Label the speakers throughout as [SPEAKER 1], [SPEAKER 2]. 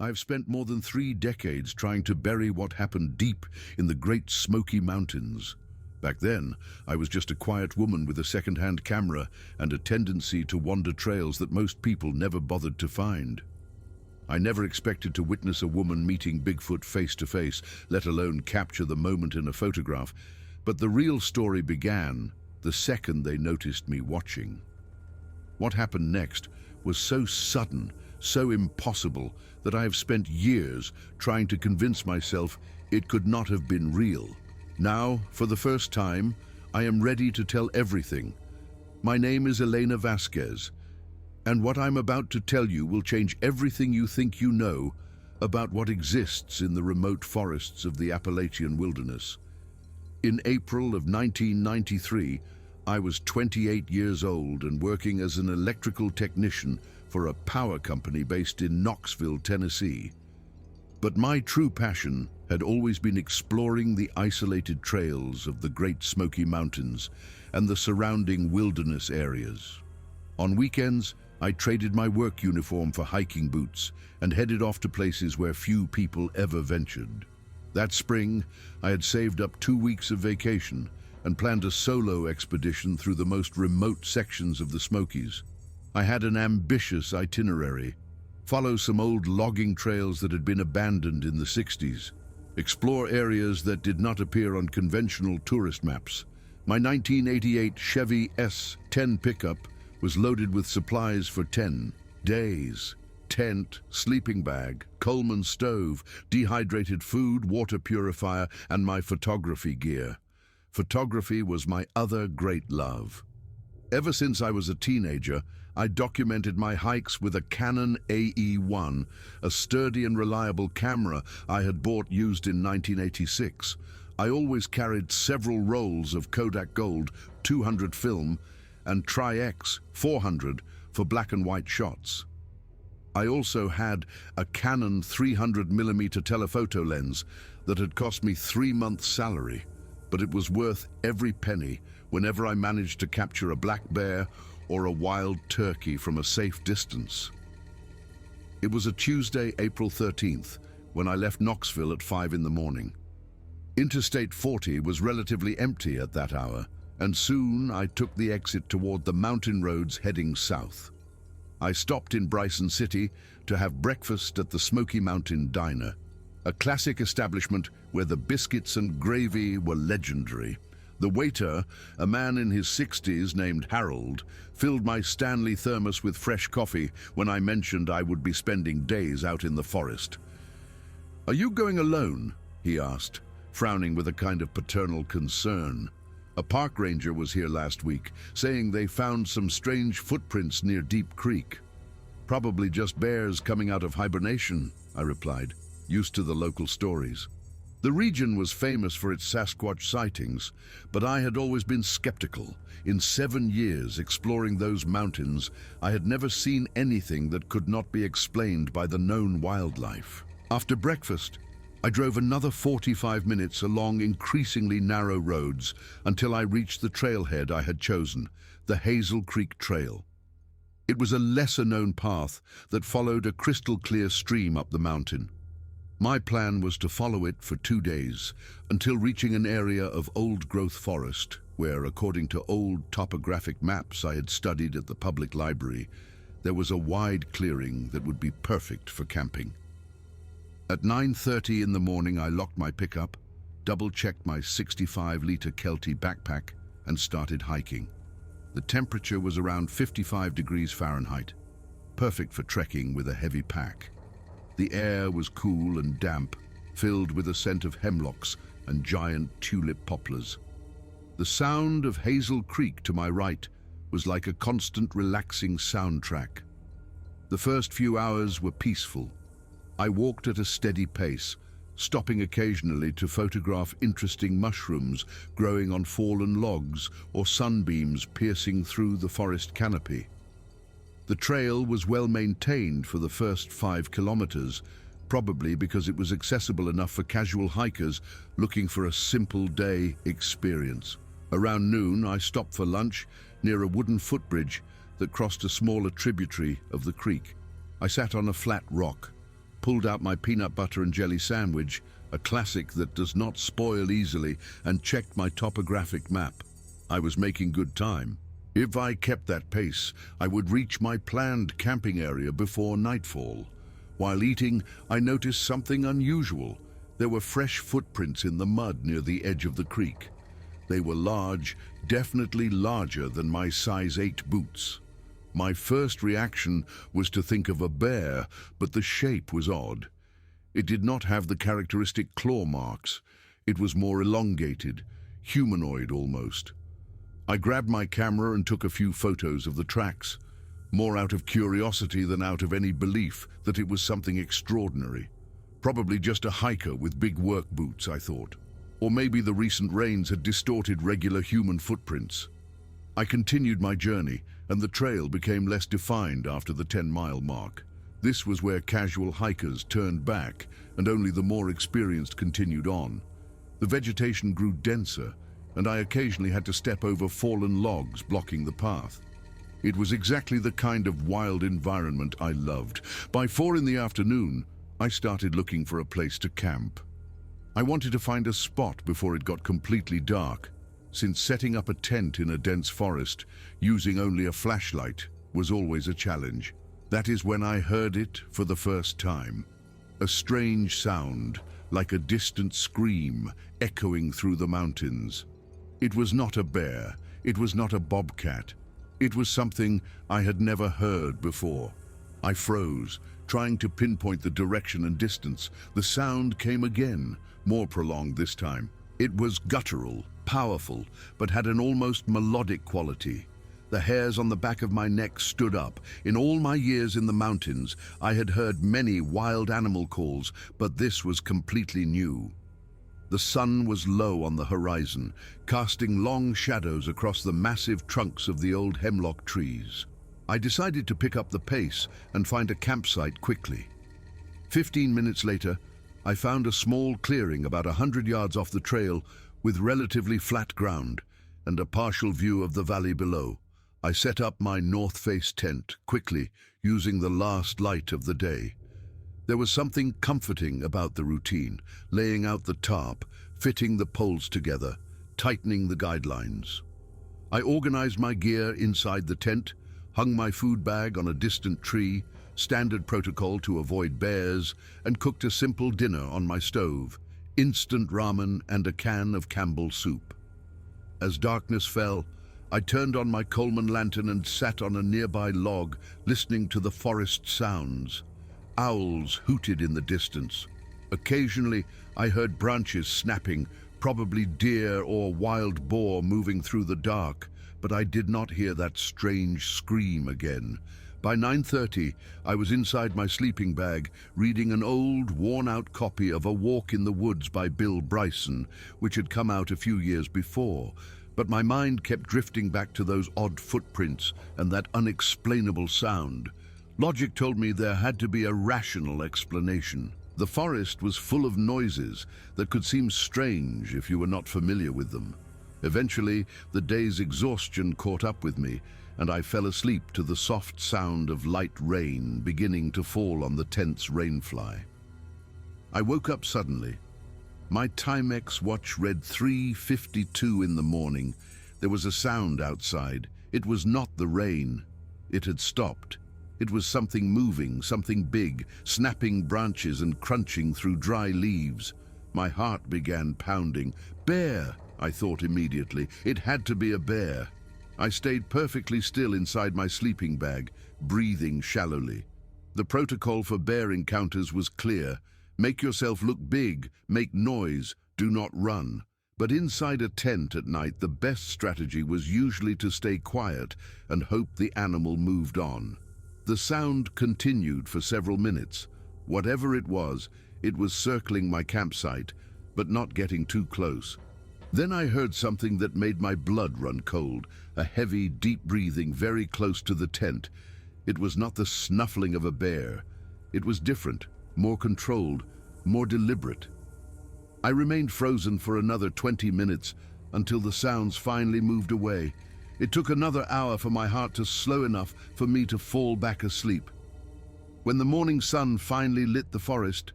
[SPEAKER 1] I've spent more than 3 decades trying to bury what happened deep in the Great Smoky Mountains. Back then, I was just a quiet woman with a second-hand camera and a tendency to wander trails that most people never bothered to find. I never expected to witness a woman meeting Bigfoot face to face, let alone capture the moment in a photograph. But the real story began the second they noticed me watching. What happened next was so sudden, so impossible, that I have spent years trying to convince myself it could not have been real. Now, for the first time, I am ready to tell everything. My name is Elena Vasquez, and what I'm about to tell you will change everything you think you know about what exists in the remote forests of the Appalachian wilderness. In April of 1993, I was 28 years old and working as an electrical technician for a power company based in Knoxville, Tennessee. But my true passion had always been exploring the isolated trails of the Great Smoky Mountains and the surrounding wilderness areas. On weekends, I traded my work uniform for hiking boots and headed off to places where few people ever ventured. That spring, I had saved up 2 weeks of vacation and planned a solo expedition through the most remote sections of the Smokies. I had an ambitious itinerary: follow some old logging trails that had been abandoned in the 60s, explore areas that did not appear on conventional tourist maps. My 1988 Chevy S10 pickup was loaded with supplies for 10 days. Tent, sleeping bag, Coleman stove, dehydrated food, water purifier, and my photography gear. Photography was my other great love. Ever since I was a teenager, I documented my hikes with a Canon AE-1, a sturdy and reliable camera I had bought used in 1986. I always carried several rolls of Kodak Gold 200 film and Tri-X 400 for black and white shots. I also had a Canon 300mm telephoto lens that had cost me 3 months' salary, but it was worth every penny whenever I managed to capture a black bear or a wild turkey from a safe distance. It was a Tuesday, April 13th, when I left Knoxville at 5 in the morning. Interstate 40 was relatively empty at that hour, and soon I took the exit toward the mountain roads heading south. I stopped in Bryson City to have breakfast at the Smoky Mountain Diner, a classic establishment where the biscuits and gravy were legendary. The waiter, a man in his 60s named Harold, filled my Stanley thermos with fresh coffee when I mentioned I would be spending days out in the forest. "Are you going alone?" he asked, frowning with a kind of paternal concern. "A park ranger was here last week, saying they found some strange footprints near Deep Creek." "Probably just bears coming out of hibernation," I replied, used to the local stories. The region was famous for its Sasquatch sightings, but I had always been skeptical. In 7 years exploring those mountains, I had never seen anything that could not be explained by the known wildlife. After breakfast, I drove another 45 minutes along increasingly narrow roads until I reached the trailhead I had chosen, the Hazel Creek Trail. It was a lesser-known path that followed a crystal-clear stream up the mountain. My plan was to follow it for 2 days, until reaching an area of old-growth forest, where, according to old topographic maps I had studied at the public library, there was a wide clearing that would be perfect for camping. At 9:30 in the morning, I locked my pickup, double-checked my 65-liter Kelty backpack, and started hiking. The temperature was around 55 degrees Fahrenheit, perfect for trekking with a heavy pack. The air was cool and damp, filled with a scent of hemlocks and giant tulip poplars. The sound of Hazel Creek to my right was like a constant relaxing soundtrack. The first few hours were peaceful. I walked at a steady pace, stopping occasionally to photograph interesting mushrooms growing on fallen logs or sunbeams piercing through the forest canopy. The trail was well maintained for the first 5 kilometers, probably because it was accessible enough for casual hikers looking for a simple day experience. Around noon, I stopped for lunch near a wooden footbridge that crossed a smaller tributary of the creek. I sat on a flat rock, pulled out my peanut butter and jelly sandwich, a classic that does not spoil easily, and checked my topographic map. I was making good time. If I kept that pace, I would reach my planned camping area before nightfall. While eating, I noticed something unusual. There were fresh footprints in the mud near the edge of the creek. They were large, definitely larger than my size 8 boots. My first reaction was to think of a bear, but the shape was odd. It did not have the characteristic claw marks. It was more elongated, humanoid almost. I grabbed my camera and took a few photos of the tracks, more out of curiosity than out of any belief that it was something extraordinary. Probably just a hiker with big work boots, I thought. Or maybe the recent rains had distorted regular human footprints. I continued my journey, and the trail became less defined after the 10-mile mark. This was where casual hikers turned back, and only the more experienced continued on. The vegetation grew denser, and I occasionally had to step over fallen logs blocking the path. It was exactly the kind of wild environment I loved. By 4 in the afternoon, I started looking for a place to camp. I wanted to find a spot before it got completely dark, since setting up a tent in a dense forest, using only a flashlight, was always a challenge. That is when I heard it for the first time. A strange sound, like a distant scream, echoing through the mountains. It was not a bear, it was not a bobcat. It was something I had never heard before. I froze, trying to pinpoint the direction and distance. The sound came again, more prolonged this time. It was guttural, powerful, but had an almost melodic quality. The hairs on the back of my neck stood up. In all my years in the mountains, I had heard many wild animal calls, but this was completely new. The sun was low on the horizon, casting long shadows across the massive trunks of the old hemlock trees. I decided to pick up the pace and find a campsite quickly. 15 minutes later, I found a small clearing about 100 yards off the trail with relatively flat ground and a partial view of the valley below. I set up my north-face tent quickly, using the last light of the day. There was something comforting about the routine, laying out the tarp, fitting the poles together, tightening the guidelines. I organized my gear inside the tent, hung my food bag on a distant tree, standard protocol to avoid bears, and cooked a simple dinner on my stove, instant ramen and a can of Campbell's soup. As darkness fell, I turned on my Coleman lantern and sat on a nearby log, listening to the forest sounds. Owls hooted in the distance. Occasionally, I heard branches snapping, probably deer or wild boar moving through the dark, but I did not hear that strange scream again. By 9:30, I was inside my sleeping bag, reading an old, worn-out copy of A Walk in the Woods by Bill Bryson, which had come out a few years before. But my mind kept drifting back to those odd footprints and that unexplainable sound. Logic told me there had to be a rational explanation. The forest was full of noises that could seem strange if you were not familiar with them. Eventually, the day's exhaustion caught up with me, and I fell asleep to the soft sound of light rain beginning to fall on the tent's rainfly. I woke up suddenly. My Timex watch read 3:52 in the morning. There was a sound outside. It was not the rain. It had stopped. It was something moving, something big, snapping branches and crunching through dry leaves. My heart began pounding. Bear, I thought immediately. It had to be a bear. I stayed perfectly still inside my sleeping bag, breathing shallowly. The protocol for bear encounters was clear. Make yourself look big, make noise, do not run. But inside a tent at night, the best strategy was usually to stay quiet and hope the animal moved on. The sound continued for several minutes. Whatever it was circling my campsite, but not getting too close. Then I heard something that made my blood run cold, a heavy, deep breathing very close to the tent. It was not the snuffling of a bear. It was different, more controlled, more deliberate. I remained frozen for another 20 minutes until the sounds finally moved away. It took another hour for my heart to slow enough for me to fall back asleep. When the morning sun finally lit the forest,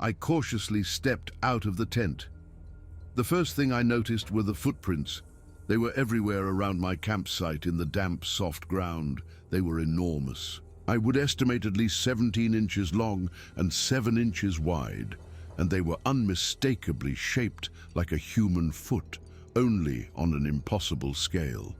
[SPEAKER 1] I cautiously stepped out of the tent. The first thing I noticed were the footprints. They were everywhere around my campsite in the damp, soft ground. They were enormous. I would estimate at least 17 inches long and 7 inches wide, and they were unmistakably shaped like a human foot, only on an impossible scale.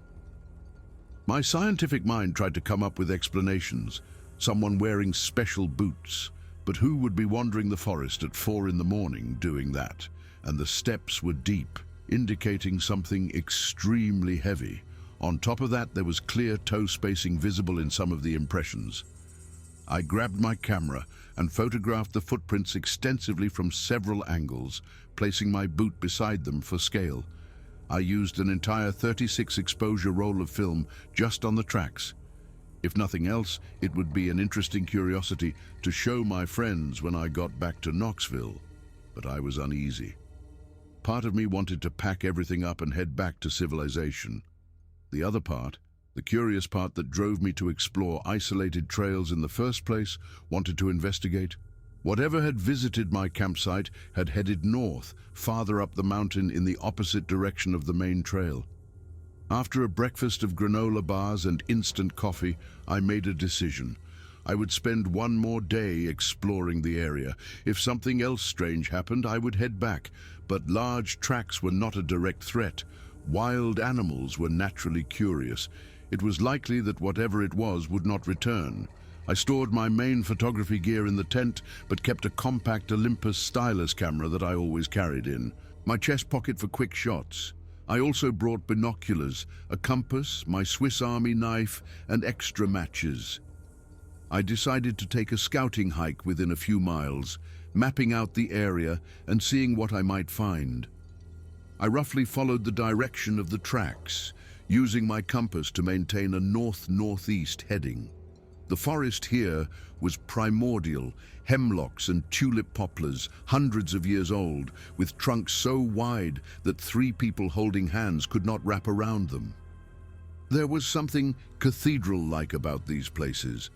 [SPEAKER 1] My scientific mind tried to come up with explanations. Someone wearing special boots. But who would be wandering the forest at 4 in the morning doing that? And the steps were deep, indicating something extremely heavy. On top of that, there was clear toe spacing visible in some of the impressions. I grabbed my camera and photographed the footprints extensively from several angles, placing my boot beside them for scale. I used an entire 36 exposure roll of film just on the tracks. If nothing else, it would be an interesting curiosity to show my friends when I got back to Knoxville. But I was uneasy. Part of me wanted to pack everything up and head back to civilization. The other part, the curious part that drove me to explore isolated trails in the first place, wanted to investigate. Whatever had visited my campsite had headed north, farther up the mountain in the opposite direction of the main trail. After a breakfast of granola bars and instant coffee, I made a decision. I would spend one more day exploring the area. If something else strange happened, I would head back. But large tracks were not a direct threat. Wild animals were naturally curious. It was likely that whatever it was would not return. I stored my main photography gear in the tent, but kept a compact Olympus stylus camera that I always carried in my chest pocket for quick shots. I also brought binoculars, a compass, my Swiss Army knife, and extra matches. I decided to take a scouting hike within a few miles, mapping out the area and seeing what I might find. I roughly followed the direction of the tracks, using my compass to maintain a north-northeast heading. The forest here was primordial, hemlocks and tulip poplars, hundreds of years old, with trunks so wide that 3 people holding hands could not wrap around them. There was something cathedral-like about these places,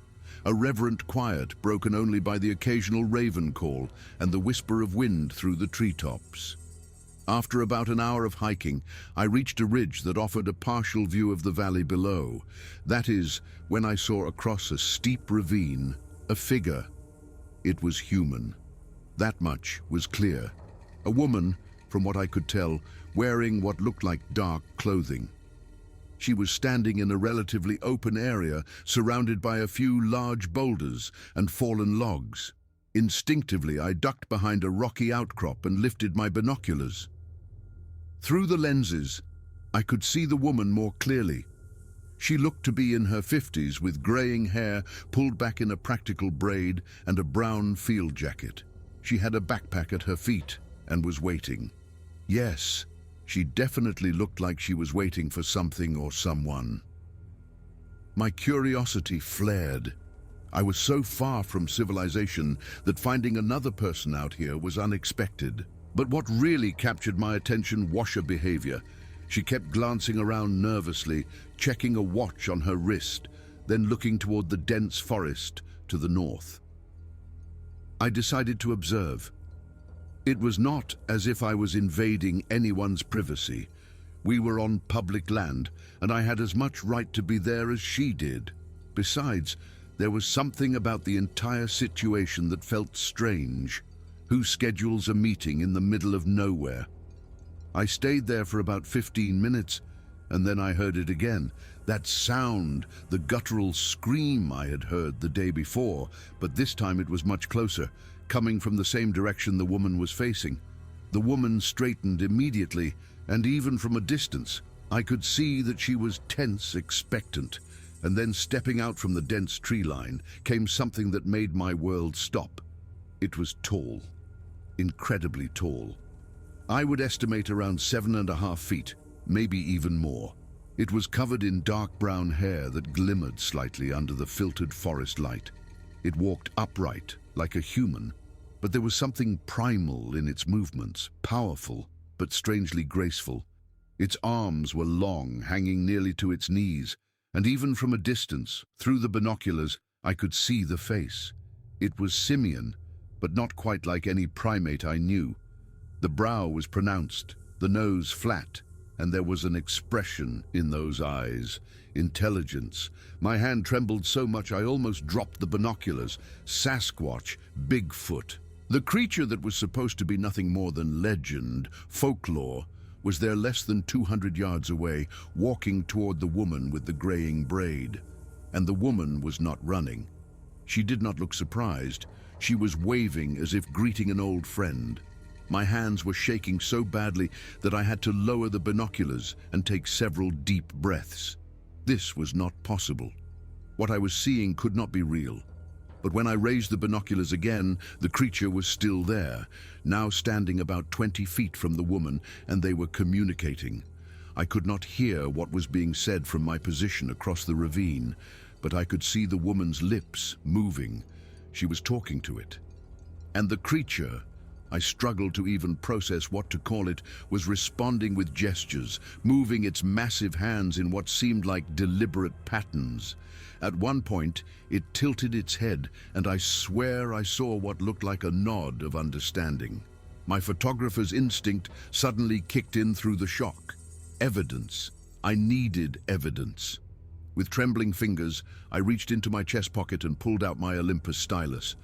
[SPEAKER 1] a reverent quiet broken only by the occasional raven call and the whisper of wind through the treetops. After about an hour of hiking, I reached a ridge that offered a partial view of the valley below. That is, when I saw across a steep ravine a figure. It was human. That much was clear. A woman, from what I could tell, wearing what looked like dark clothing. She was standing in a relatively open area, surrounded by a few large boulders and fallen logs. Instinctively, I ducked behind a rocky outcrop and lifted my binoculars. Through the lenses, I could see the woman more clearly. She looked to be in her 50s, with graying hair pulled back in a practical braid and a brown field jacket. She had a backpack at her feet and was waiting. Yes, she definitely looked like she was waiting for something or someone. My curiosity flared. I was so far from civilization that finding another person out here was unexpected. But what really captured my attention was her behavior. She kept glancing around nervously, checking a watch on her wrist, then looking toward the dense forest to the north. I decided to observe. It was not as if I was invading anyone's privacy. We were on public land, and I had as much right to be there as she did. Besides, there was something about the entire situation that felt strange. Who schedules a meeting in the middle of nowhere? I stayed there for about 15 minutes, and then I heard it again. That sound, the guttural scream I had heard the day before, but this time it was much closer, coming from the same direction the woman was facing. The woman straightened immediately, and even from a distance, I could see that she was tense, expectant. And then stepping out from the dense tree line came something that made my world stop. It was tall, incredibly tall. I would estimate around 7.5 feet, maybe even more. It was covered in dark brown hair that glimmered slightly under the filtered forest light. It walked upright, like a human, but there was something primal in its movements, powerful, but strangely graceful. Its arms were long, hanging nearly to its knees, and even from a distance, through the binoculars, I could see the face. It was simian, but not quite like any primate I knew. The brow was pronounced, the nose flat, and there was an expression in those eyes. Intelligence. My hand trembled so much I almost dropped the binoculars. Sasquatch, Bigfoot. The creature that was supposed to be nothing more than legend, folklore, was there less than 200 yards away, walking toward the woman with the graying braid. And the woman was not running. She did not look surprised. She was waving as if greeting an old friend. My hands were shaking so badly that I had to lower the binoculars and take several deep breaths. This was not possible. What I was seeing could not be real. But when I raised the binoculars again, the creature was still there, now standing about 20 feet from the woman, and they were communicating. I could not hear what was being said from my position across the ravine, but I could see the woman's lips moving. She was talking to it. And the creature, I struggled to even process what to call it, was responding with gestures, moving its massive hands in what seemed like deliberate patterns. At one point, it tilted its head, and I swear I saw what looked like a nod of understanding. My photographer's instinct suddenly kicked in through the shock. Evidence. I needed evidence. With trembling fingers, I reached into my chest pocket and pulled out my Olympus stylus.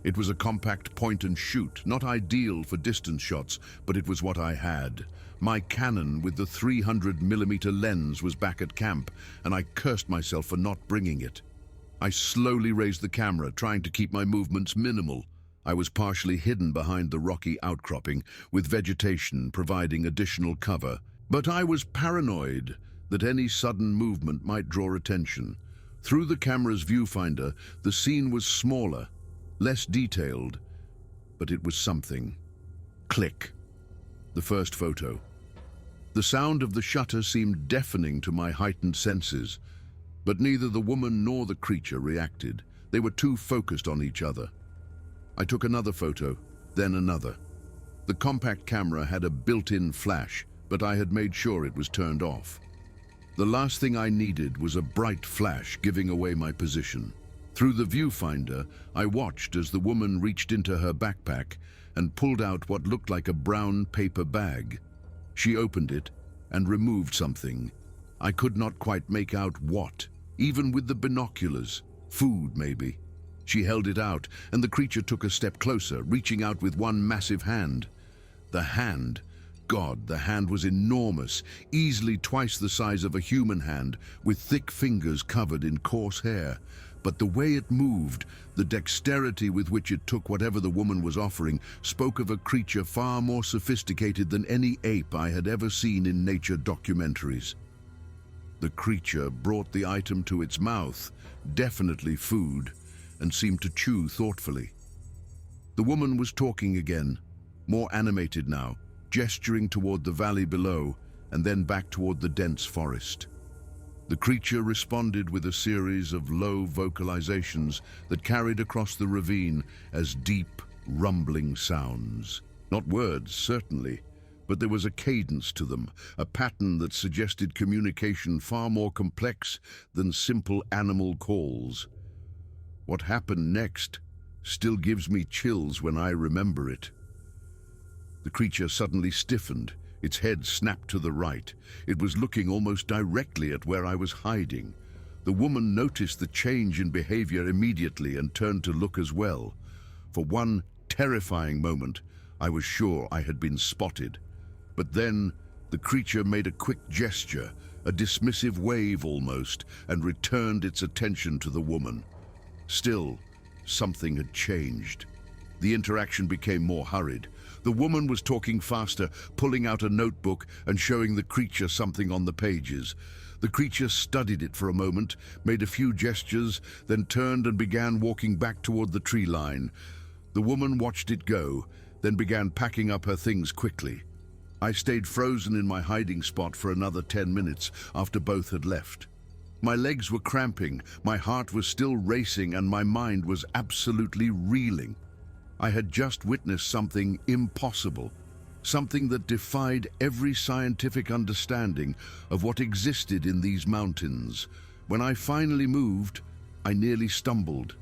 [SPEAKER 1] It was a compact point-and-shoot, not ideal for distance shots, but it was what I had. My Canon with the 300mm lens was back at camp, and I cursed myself for not bringing it. I slowly raised the camera, trying to keep my movements minimal. I was partially hidden behind the rocky outcropping, with vegetation providing additional cover. But I was paranoid that any sudden movement might draw attention. Through the camera's viewfinder, the scene was smaller, less detailed, but it was something. Click. The first photo. The sound of the shutter seemed deafening to my heightened senses, but neither the woman nor the creature reacted. They were too focused on each other. I took another photo, then another. The compact camera had a built-in flash, but I had made sure it was turned off. The last thing I needed was a bright flash giving away my position. Through the viewfinder, I watched as the woman reached into her backpack and pulled out what looked like a brown paper bag. She opened it and removed something. I could not quite make out what, even with the binoculars. Food, maybe. She held it out, and the creature took a step closer, reaching out with one massive hand. The hand, God, the hand was enormous, easily twice the size of a human hand, with thick fingers covered in coarse hair. But the way it moved, the dexterity with which it took whatever the woman was offering, spoke of a creature far more sophisticated than any ape I had ever seen in nature documentaries. The creature brought the item to its mouth, definitely food, and seemed to chew thoughtfully. The woman was talking again, more animated now, gesturing toward the valley below, and then back toward the dense forest. The creature responded with a series of low vocalizations that carried across the ravine as deep, rumbling sounds. Not words, certainly, but there was a cadence to them, a pattern that suggested communication far more complex than simple animal calls. What happened next still gives me chills when I remember it. The creature suddenly stiffened. Its head snapped to the right. It was looking almost directly at where I was hiding. The woman noticed the change in behavior immediately and turned to look as well. For one terrifying moment, I was sure I had been spotted. But then, the creature made a quick gesture, a dismissive wave almost, and returned its attention to the woman. Still, something had changed. The interaction became more hurried. The woman was talking faster, pulling out a notebook and showing the creature something on the pages. The creature studied it for a moment, made a few gestures, then turned and began walking back toward the tree line. The woman watched it go, then began packing up her things quickly. I stayed frozen in my hiding spot for another 10 minutes after both had left. My legs were cramping, my heart was still racing, and my mind was absolutely reeling. I had just witnessed something impossible, something that defied every scientific understanding of what existed in these mountains. When I finally moved, I nearly stumbled.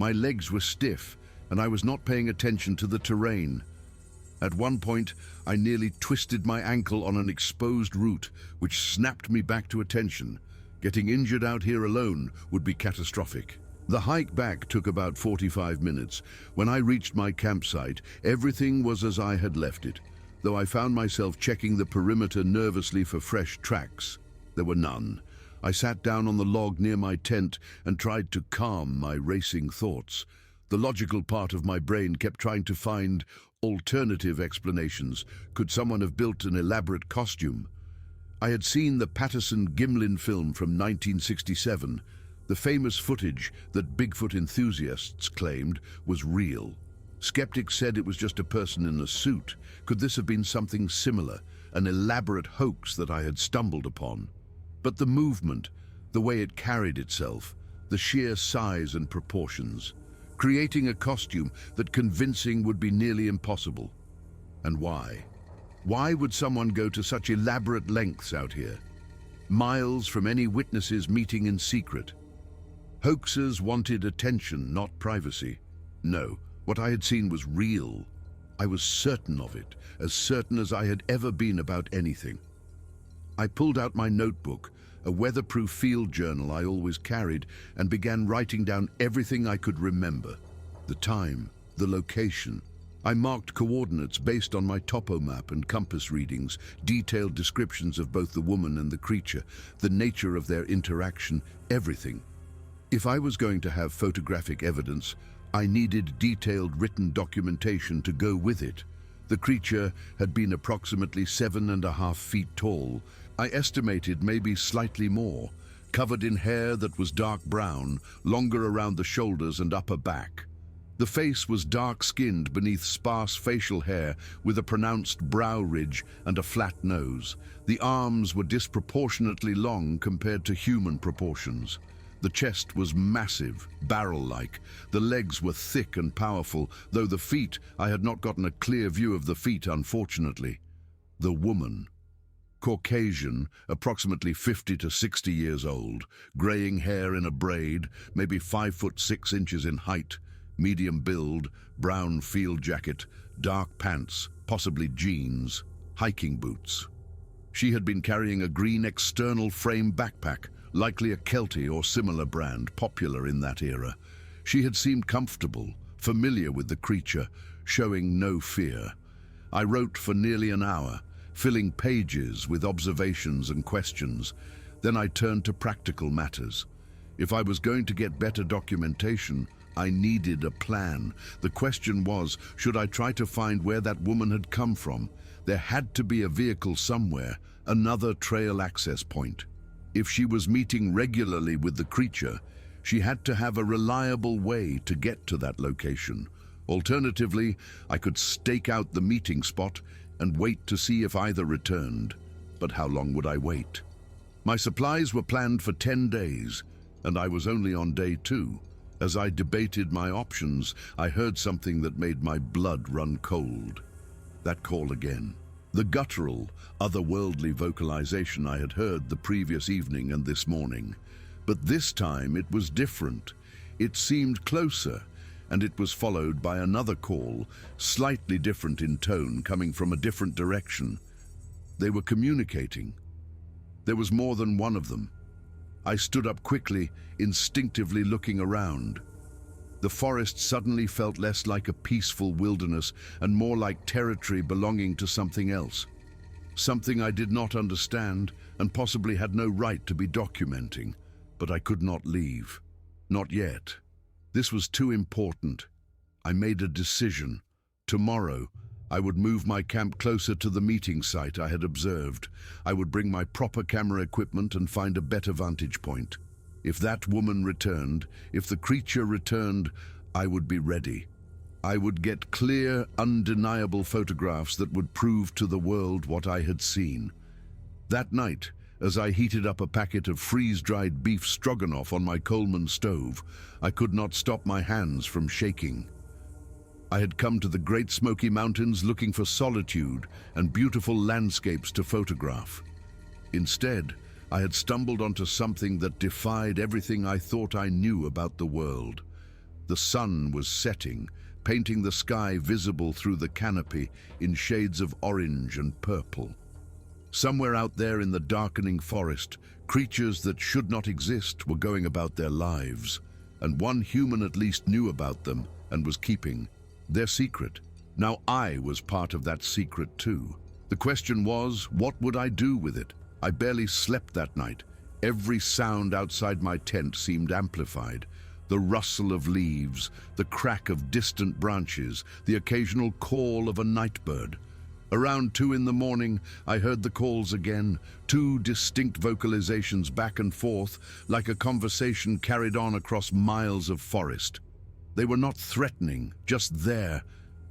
[SPEAKER 1] My legs were stiff, and I was not paying attention to the terrain. At one point, I nearly twisted my ankle on an exposed root, which snapped me back to attention. Getting injured out here alone would be catastrophic. The hike back took about 45 minutes. When I reached my campsite, everything was as I had left it, though I found myself checking the perimeter nervously for fresh tracks. There were none. I sat down on the log near my tent and tried to calm my racing thoughts. The logical part of my brain kept trying to find alternative explanations. Could someone have built an elaborate costume? I had seen the Patterson-Gimlin film from 1967. The famous footage that Bigfoot enthusiasts claimed was real. Skeptics said it was just a person in a suit. Could this have been something similar, an elaborate hoax that I had stumbled upon? But the movement, the way it carried itself, the sheer size and proportions, creating a costume that convincing would be nearly impossible. And why? Why would someone go to such elaborate lengths out here? Miles from any witnesses meeting in secret. Hoaxers wanted attention, not privacy. No, what I had seen was real. I was certain of it, as certain as I had ever been about anything. I pulled out my notebook, a weatherproof field journal I always carried, and began writing down everything I could remember. The time, the location. I marked coordinates based on my topo map and compass readings, detailed descriptions of both the woman and the creature, the nature of their interaction, everything. If I was going to have photographic evidence, I needed detailed written documentation to go with it. The creature had been approximately 7.5 feet tall. I estimated maybe slightly more, covered in hair that was dark brown, longer around the shoulders and upper back. The face was dark-skinned beneath sparse facial hair with a pronounced brow ridge and a flat nose. The arms were disproportionately long compared to human proportions. The chest was massive, barrel-like. The legs were thick and powerful, though the feet, I had not gotten a clear view of the feet, unfortunately. The woman. Caucasian, approximately 50 to 60 years old, graying hair in a braid, maybe 5'6" in height, medium build, brown field jacket, dark pants, possibly jeans, hiking boots. She had been carrying a green external frame backpack, likely a Kelty or similar brand, popular in that era. She had seemed comfortable, familiar with the creature, showing no fear. I wrote for nearly an hour, filling pages with observations and questions. Then I turned to practical matters. If I was going to get better documentation, I needed a plan. The question was, should I try to find where that woman had come from? There had to be a vehicle somewhere, another trail access point. If she was meeting regularly with the creature, she had to have a reliable way to get to that location. Alternatively, I could stake out the meeting spot and wait to see if either returned. But how long would I wait? My supplies were planned for 10 days, and I was only on day 2. As I debated my options, I heard something that made my blood run cold. That call again. The guttural, otherworldly vocalization I had heard the previous evening and this morning. But this time it was different. It seemed closer, and it was followed by another call, slightly different in tone, coming from a different direction. They were communicating. There was more than one of them. I stood up quickly, instinctively looking around. The forest suddenly felt less like a peaceful wilderness and more like territory belonging to something else. Something I did not understand and possibly had no right to be documenting, but I could not leave. Not yet. This was too important. I made a decision. Tomorrow, I would move my camp closer to the meeting site I had observed. I would bring my proper camera equipment and find a better vantage point. If that woman returned, if the creature returned, I would be ready. I would get clear, undeniable photographs that would prove to the world what I had seen. That night, as I heated up a packet of freeze-dried beef stroganoff on my Coleman stove, I could not stop my hands from shaking. I had come to the Great Smoky Mountains looking for solitude and beautiful landscapes to photograph. Instead, I had stumbled onto something that defied everything I thought I knew about the world. The sun was setting, painting the sky visible through the canopy in shades of orange and purple. Somewhere out there in the darkening forest, creatures that should not exist were going about their lives, and one human at least knew about them and was keeping their secret. Now I was part of that secret too. The question was, what would I do with it? I barely slept that night. Every sound outside my tent seemed amplified. The rustle of leaves, the crack of distant branches, the occasional call of a night bird. Around 2 in the morning, I heard the calls again, 2 distinct vocalizations back and forth, like a conversation carried on across miles of forest. They were not threatening, just there,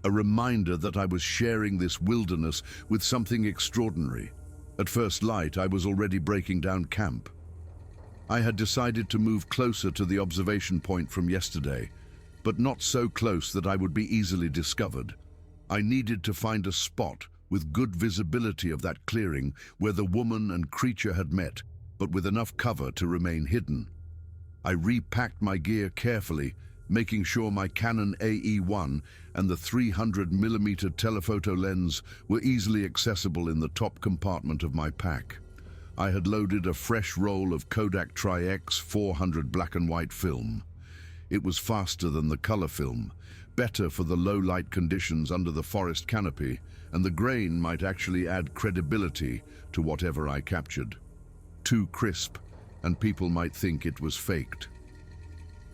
[SPEAKER 1] a reminder that I was sharing this wilderness with something extraordinary. At first light, I was already breaking down camp. I had decided to move closer to the observation point from yesterday, but not so close that I would be easily discovered. I needed to find a spot with good visibility of that clearing where the woman and creature had met, but with enough cover to remain hidden. I repacked my gear carefully, making sure my Canon AE-1 and the 300mm telephoto lens were easily accessible in the top compartment of my pack. I had loaded a fresh roll of Kodak Tri-X 400 black and white film. It was faster than the color film, better for the low-light conditions under the forest canopy, and the grain might actually add credibility to whatever I captured. Too crisp, and people might think it was faked.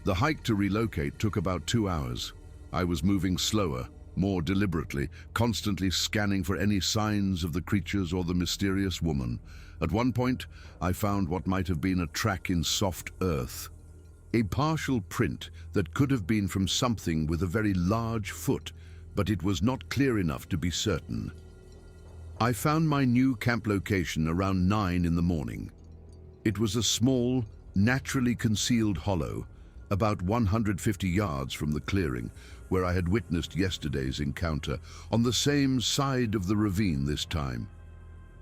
[SPEAKER 1] The hike to relocate took about 2 hours. I was moving slower, more deliberately, constantly scanning for any signs of the creatures or the mysterious woman. At one point, I found what might have been a track in soft earth. A partial print that could have been from something with a very large foot, but it was not clear enough to be certain. I found my new camp location around 9 in the morning. It was a small, naturally concealed hollow, about 150 yards from the clearing where I had witnessed yesterday's encounter, on the same side of the ravine this time.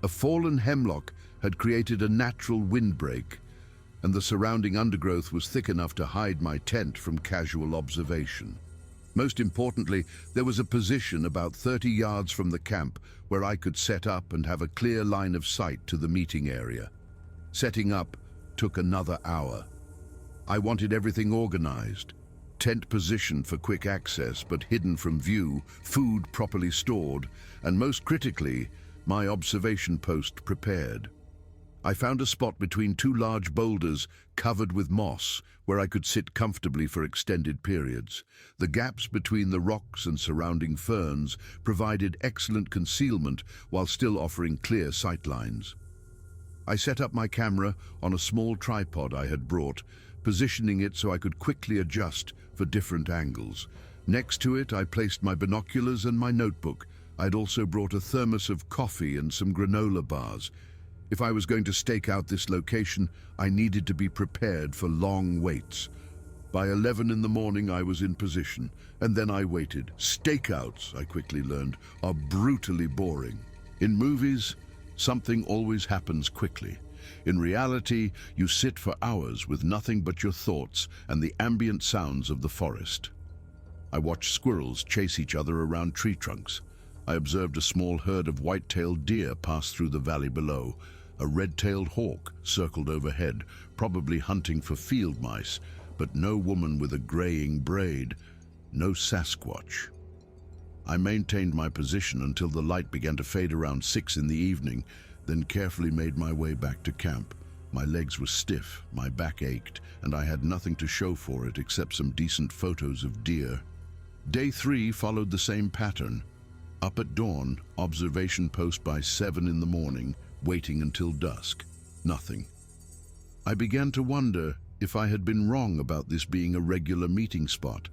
[SPEAKER 1] A fallen hemlock had created a natural windbreak, and the surrounding undergrowth was thick enough to hide my tent from casual observation. Most importantly, there was a position about 30 yards from the camp where I could set up and have a clear line of sight to the meeting area. Setting up took another hour. I wanted everything organized. Tent positioned for quick access but hidden from view, food properly stored, and most critically, my observation post prepared. I found a spot between 2 large boulders covered with moss where I could sit comfortably for extended periods. The gaps between the rocks and surrounding ferns provided excellent concealment while still offering clear sightlines. I set up my camera on a small tripod I had brought, positioning it so I could quickly adjust for different angles. Next to it, I placed my binoculars and my notebook. I'd also brought a thermos of coffee and some granola bars. If I was going to stake out this location, I needed to be prepared for long waits. By 11 in the morning, I was in position, and then I waited. Stakeouts, I quickly learned, are brutally boring. In movies, something always happens quickly. In reality, you sit for hours with nothing but your thoughts and the ambient sounds of the forest. I watched squirrels chase each other around tree trunks. I observed a small herd of white-tailed deer pass through the valley below. A red-tailed hawk circled overhead, probably hunting for field mice, but no woman with a graying braid, no Sasquatch. I maintained my position until the light began to fade around 6 in the evening, then carefully made my way back to camp. My legs were stiff, my back ached, and I had nothing to show for it except some decent photos of deer. Day 3 followed the same pattern. Up at dawn, observation post by 7 in the morning, waiting until dusk. Nothing. I began to wonder if I had been wrong about this being a regular meeting spot.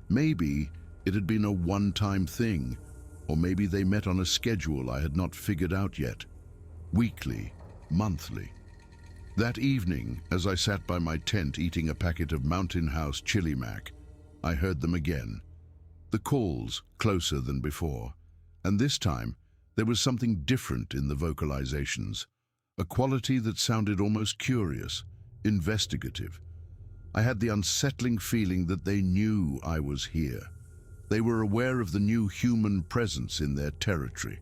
[SPEAKER 1] Maybe it had been a one-time thing, or maybe they met on a schedule I had not figured out yet. Weekly, monthly. That evening, as I sat by my tent eating a packet of Mountain House Chili Mac, I heard them again. The calls closer than before, and this time there was something different in the vocalizations, a quality that sounded almost curious, investigative. I had the unsettling feeling that they knew I was here. They were aware of the new human presence in their territory.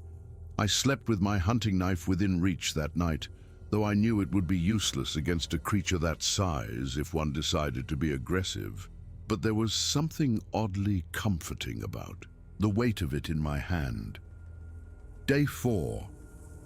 [SPEAKER 1] I slept with my hunting knife within reach that night, though I knew it would be useless against a creature that size if one decided to be aggressive. But there was something oddly comforting about the weight of it in my hand. Day 4.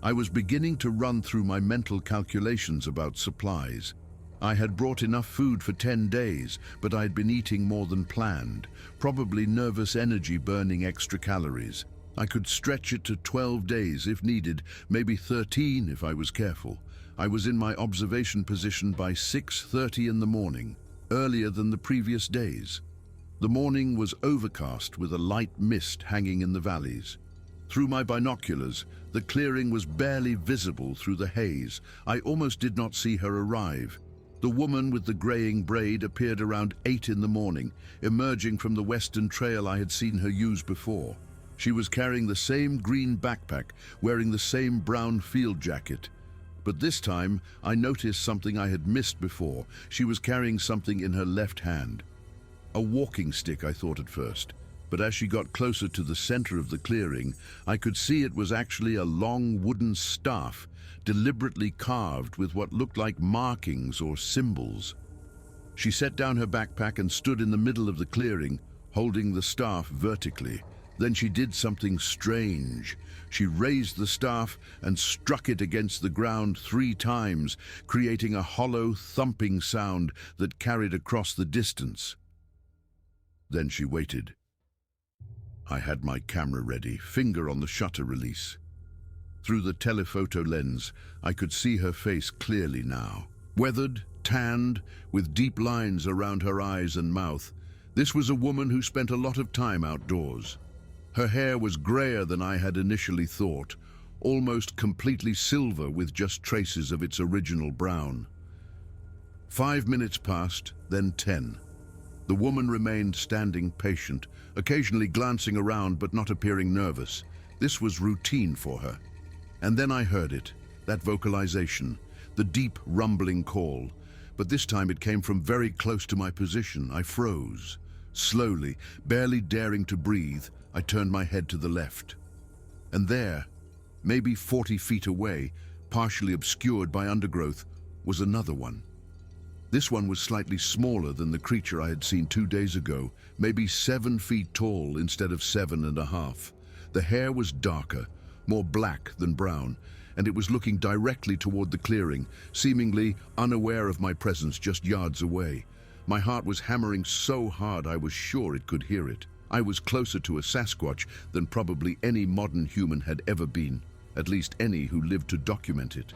[SPEAKER 1] I was beginning to run through my mental calculations about supplies. I had brought enough food for 10 days, but I had been eating more than planned, probably nervous energy burning extra calories. I could stretch it to 12 days if needed, maybe 13 if I was careful. I was in my observation position by 6:30 in the morning, earlier than the previous days. The morning was overcast with a light mist hanging in the valleys. Through my binoculars, the clearing was barely visible through the haze. I almost did not see her arrive. The woman with the graying braid appeared around 8 in the morning, emerging from the western trail I had seen her use before. She was carrying the same green backpack, wearing the same brown field jacket. But this time, I noticed something I had missed before. She was carrying something in her left hand. A walking stick, I thought at first. But as she got closer to the center of the clearing, I could see it was actually a long wooden staff, deliberately carved with what looked like markings or symbols. She set down her backpack and stood in the middle of the clearing, holding the staff vertically. Then she did something strange. She raised the staff and struck it against the ground 3 times, creating a hollow, thumping sound that carried across the distance. Then she waited. I had my camera ready, finger on the shutter release. Through the telephoto lens, I could see her face clearly now. Weathered, tanned, with deep lines around her eyes and mouth, this was a woman who spent a lot of time outdoors. Her hair was grayer than I had initially thought, almost completely silver with just traces of its original brown. 5 minutes passed, then 10. The woman remained standing patient, occasionally glancing around but not appearing nervous. This was routine for her. And then I heard it, that vocalization, the deep rumbling call. But this time it came from very close to my position. I froze. Slowly, barely daring to breathe, I turned my head to the left. And there, maybe 40 feet away, partially obscured by undergrowth, was another one. This one was slightly smaller than the creature I had seen 2 days ago, maybe 7 feet tall instead of 7.5. The hair was darker, more black than brown, and it was looking directly toward the clearing, seemingly unaware of my presence just yards away. My heart was hammering so hard I was sure it could hear it. I was closer to a Sasquatch than probably any modern human had ever been, at least any who lived to document it.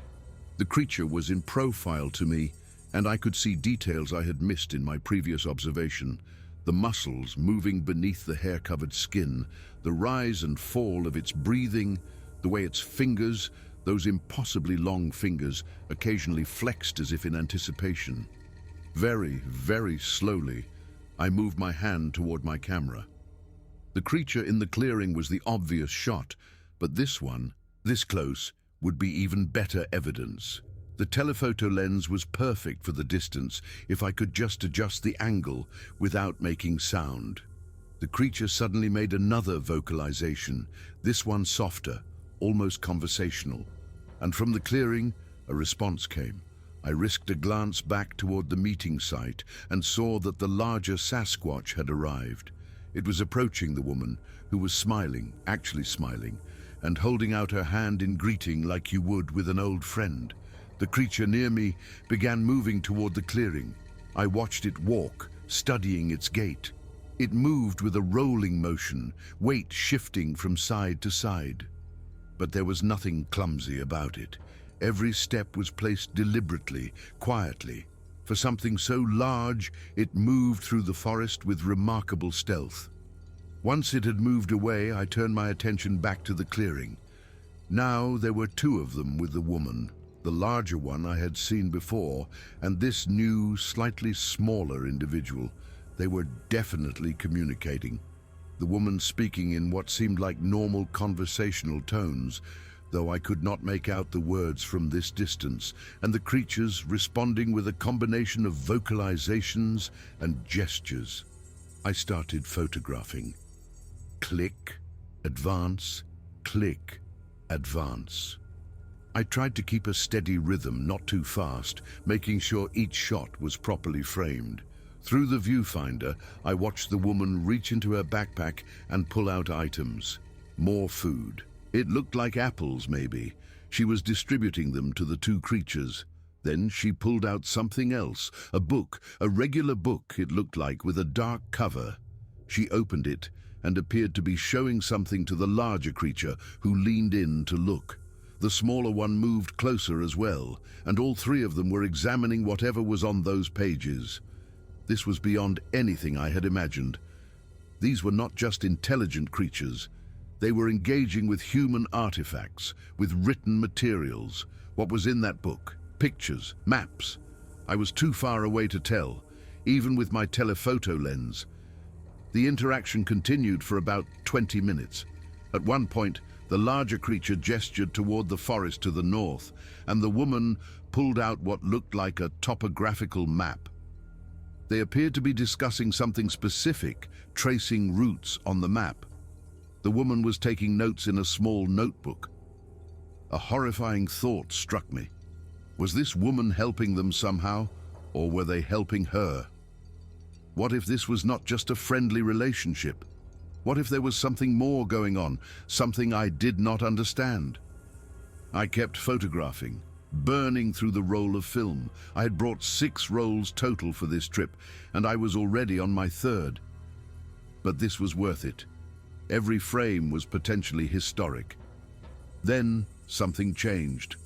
[SPEAKER 1] The creature was in profile to me, and I could see details I had missed in my previous observation. The muscles moving beneath the hair-covered skin, the rise and fall of its breathing, the way its fingers, those impossibly long fingers, occasionally flexed as if in anticipation. Very, very slowly, I moved my hand toward my camera. The creature in the clearing was the obvious shot, but this one, this close, would be even better evidence. The telephoto lens was perfect for the distance if I could just adjust the angle without making sound. The creature suddenly made another vocalization, this one softer, almost conversational. And from the clearing, a response came. I risked a glance back toward the meeting site and saw that the larger Sasquatch had arrived. It was approaching the woman, who was smiling, actually smiling, and holding out her hand in greeting like you would with an old friend. The creature near me began moving toward the clearing. I watched it walk, studying its gait. It moved with a rolling motion, weight shifting from side to side. But there was nothing clumsy about it. Every step was placed deliberately, quietly. For something so large, it moved through the forest with remarkable stealth. Once it had moved away, I turned my attention back to the clearing. Now there were 2 of them with the woman. The larger one I had seen before, and this new, slightly smaller individual. They were definitely communicating. The woman speaking in what seemed like normal conversational tones, though I could not make out the words from this distance, and the creatures responding with a combination of vocalizations and gestures. I started photographing. Click, advance, click, advance. I tried to keep a steady rhythm, not too fast, making sure each shot was properly framed. Through the viewfinder, I watched the woman reach into her backpack and pull out items. More food. It looked like apples, maybe. She was distributing them to the two creatures. Then she pulled out something else, a book, a regular book it looked like, with a dark cover. She opened it and appeared to be showing something to the larger creature, who leaned in to look. The smaller one moved closer as well, and all three of them were examining whatever was on those pages. This was beyond anything I had imagined. These were not just intelligent creatures. They were engaging with human artifacts, with written materials. What was in that book? Pictures, maps. I was too far away to tell, even with my telephoto lens. The interaction continued for about 20 minutes. At one point, the larger creature gestured toward the forest to the north, and the woman pulled out what looked like a topographical map. They appeared to be discussing something specific, tracing routes on the map. The woman was taking notes in a small notebook. A horrifying thought struck me. Was this woman helping them somehow, or were they helping her? What if this was not just a friendly relationship? What if there was something more going on, something I did not understand? I kept photographing, burning through the roll of film. I had brought 6 rolls total for this trip, and I was already on my 3rd. But this was worth it. Every frame was potentially historic. Then something changed.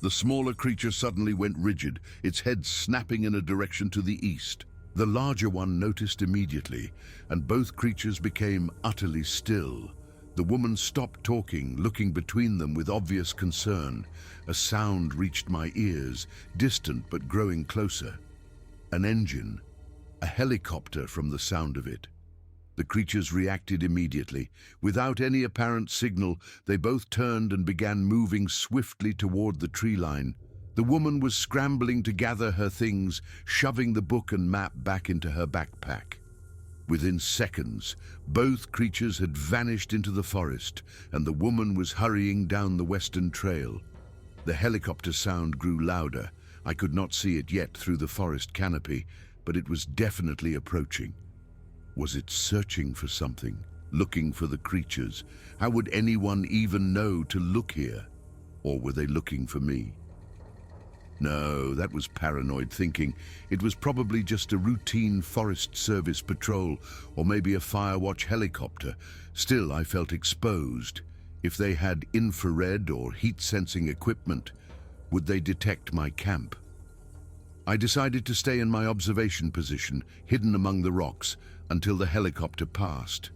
[SPEAKER 1] The smaller creature suddenly went rigid, its head snapping in a direction to the east. The larger one noticed immediately, and both creatures became utterly still. The woman stopped talking, looking between them with obvious concern. A sound reached my ears, distant but growing closer. An engine, a helicopter from the sound of it. The creatures reacted immediately. Without any apparent signal, they both turned and began moving swiftly toward the tree line. The woman was scrambling to gather her things, shoving the book and map back into her backpack. Within seconds, both creatures had vanished into the forest, and the woman was hurrying down the western trail. The helicopter sound grew louder. I could not see it yet through the forest canopy, but it was definitely approaching. Was it searching for something, looking for the creatures? How would anyone even know to look here? Or were they looking for me? No, that was paranoid thinking. It was probably just a routine Forest Service patrol, or maybe a Firewatch helicopter. Still, I felt exposed. If they had infrared or heat-sensing equipment, would they detect my camp? I decided to stay in my observation position, hidden among the rocks, until the helicopter passed.